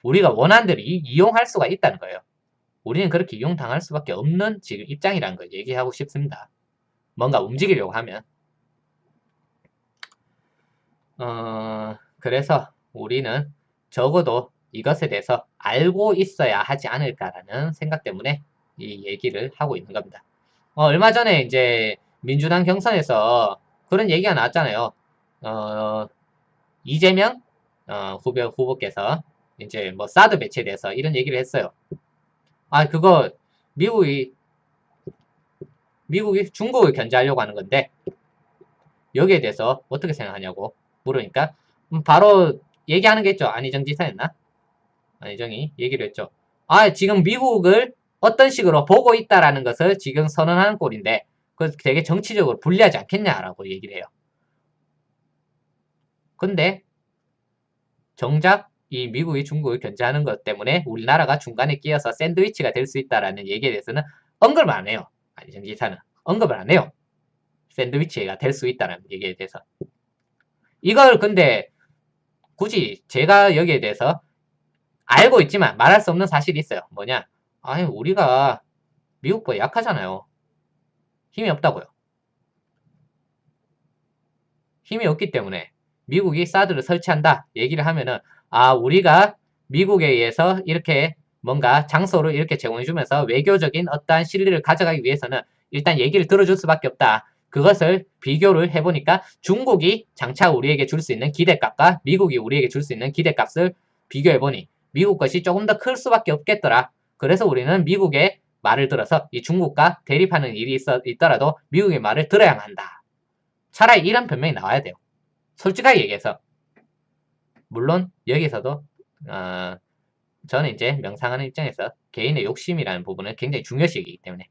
Speaker 1: 우리가 원하는 대로 이용할 수가 있다는 거예요. 우리는 그렇게 이용당할 수밖에 없는 지금 입장이라는 걸 얘기하고 싶습니다. 뭔가 움직이려고 하면. 그래서 우리는 적어도 이것에 대해서 알고 있어야 하지 않을까라는 생각 때문에 이 얘기를 하고 있는 겁니다. 얼마 전에 이제 민주당 경선에서 그런 얘기가 나왔잖아요. 이재명 후보께서 이제 뭐 사드 배치에 대해서 이런 얘기를 했어요. 그거 미국이 중국을 견제하려고 하는 건데 여기에 대해서 어떻게 생각하냐고 물으니까 바로 얘기하는 게 있죠. 안희정 지사였나? 안희정이 얘기를 했죠. 지금 미국을 어떤 식으로 보고 있다라는 것을 지금 선언하는 꼴인데 그 되게 정치적으로 불리하지 않겠냐라고 얘기를 해요. 근데 정작 이 미국이 중국을 견제하는 것 때문에 우리나라가 중간에 끼어서 샌드위치가 될 수 있다라는 얘기에 대해서는 언급을 안 해요. 안희정 지사는 언급을 안 해요. 샌드위치가 될 수 있다는 얘기에 대해서. 이걸 근데 굳이 제가 여기에 대해서 알고 있지만 말할 수 없는 사실이 있어요. 뭐냐? 우리가 미국보다 약하잖아요. 힘이 없다고요. 힘이 없기 때문에 미국이 사드를 설치한다 얘기를 하면은 우리가 미국에 의해서 이렇게 뭔가 장소를 이렇게 제공해주면서 외교적인 어떠한 실리를 가져가기 위해서는 일단 얘기를 들어줄 수밖에 없다. 그것을 비교를 해보니까 중국이 장차 우리에게 줄 수 있는 기대값과 미국이 우리에게 줄 수 있는 기대값을 비교해보니 미국 것이 조금 더 클 수밖에 없겠더라. 그래서 우리는 미국의 말을 들어서 이 중국과 대립하는 일이 있더라도 미국의 말을 들어야만 한다. 차라리 이런 변명이 나와야 돼요. 솔직하게 얘기해서. 물론 여기서도 저는 이제 명상하는 입장에서 개인의 욕심이라는 부분을 굉장히 중요시 여기기 때문에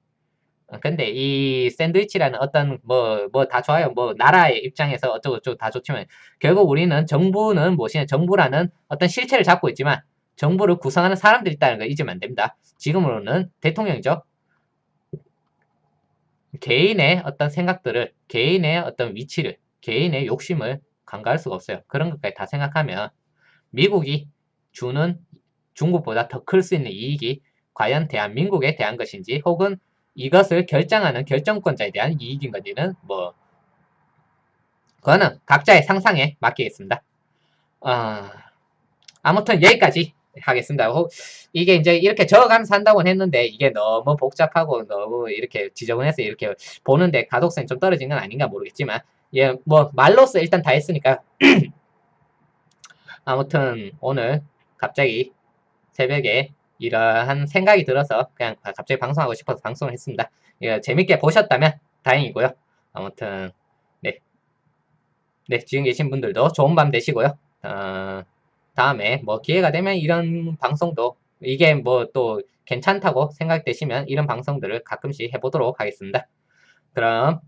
Speaker 1: 근데 이 샌드위치라는 어떤 뭐 다 좋아요. 뭐 나라의 입장에서 어쩌고저쩌고 다 좋지만 결국 우리는 정부는 무엇이냐 정부라는 어떤 실체를 잡고 있지만 정부를 구성하는 사람들이 있다는 걸 잊으면 안 됩니다. 지금으로는 대통령이죠. 개인의 어떤 생각들을 개인의 어떤 위치를 개인의 욕심을 간과할 수가 없어요. 그런 것까지 다 생각하면 미국이 주는 중국보다 더 클 수 있는 이익이 과연 대한민국에 대한 것인지 혹은 이것을 결정하는 결정권자에 대한 이익인 건지는 뭐 그거는 각자의 상상에 맡기겠습니다. 아무튼 여기까지 하겠습니다. 이게 이제 이렇게 적어가면서 한다고 했는데 이게 너무 복잡하고 너무 이렇게 지저분해서 이렇게 보는데 가독성이 좀 떨어진 건 아닌가 모르겠지만 뭐 말로써 일단 다 했으니까 아무튼 오늘 갑자기 새벽에 이러한 생각이 들어서 그냥 갑자기 방송하고 싶어서 방송을 했습니다. 재밌게 보셨다면 다행이고요. 아무튼 네, 지금 계신 분들도 좋은 밤 되시고요. 다음에 뭐 기회가 되면 이런 방송도 이게 뭐 또 괜찮다고 생각되시면 이런 방송들을 가끔씩 해보도록 하겠습니다. 그럼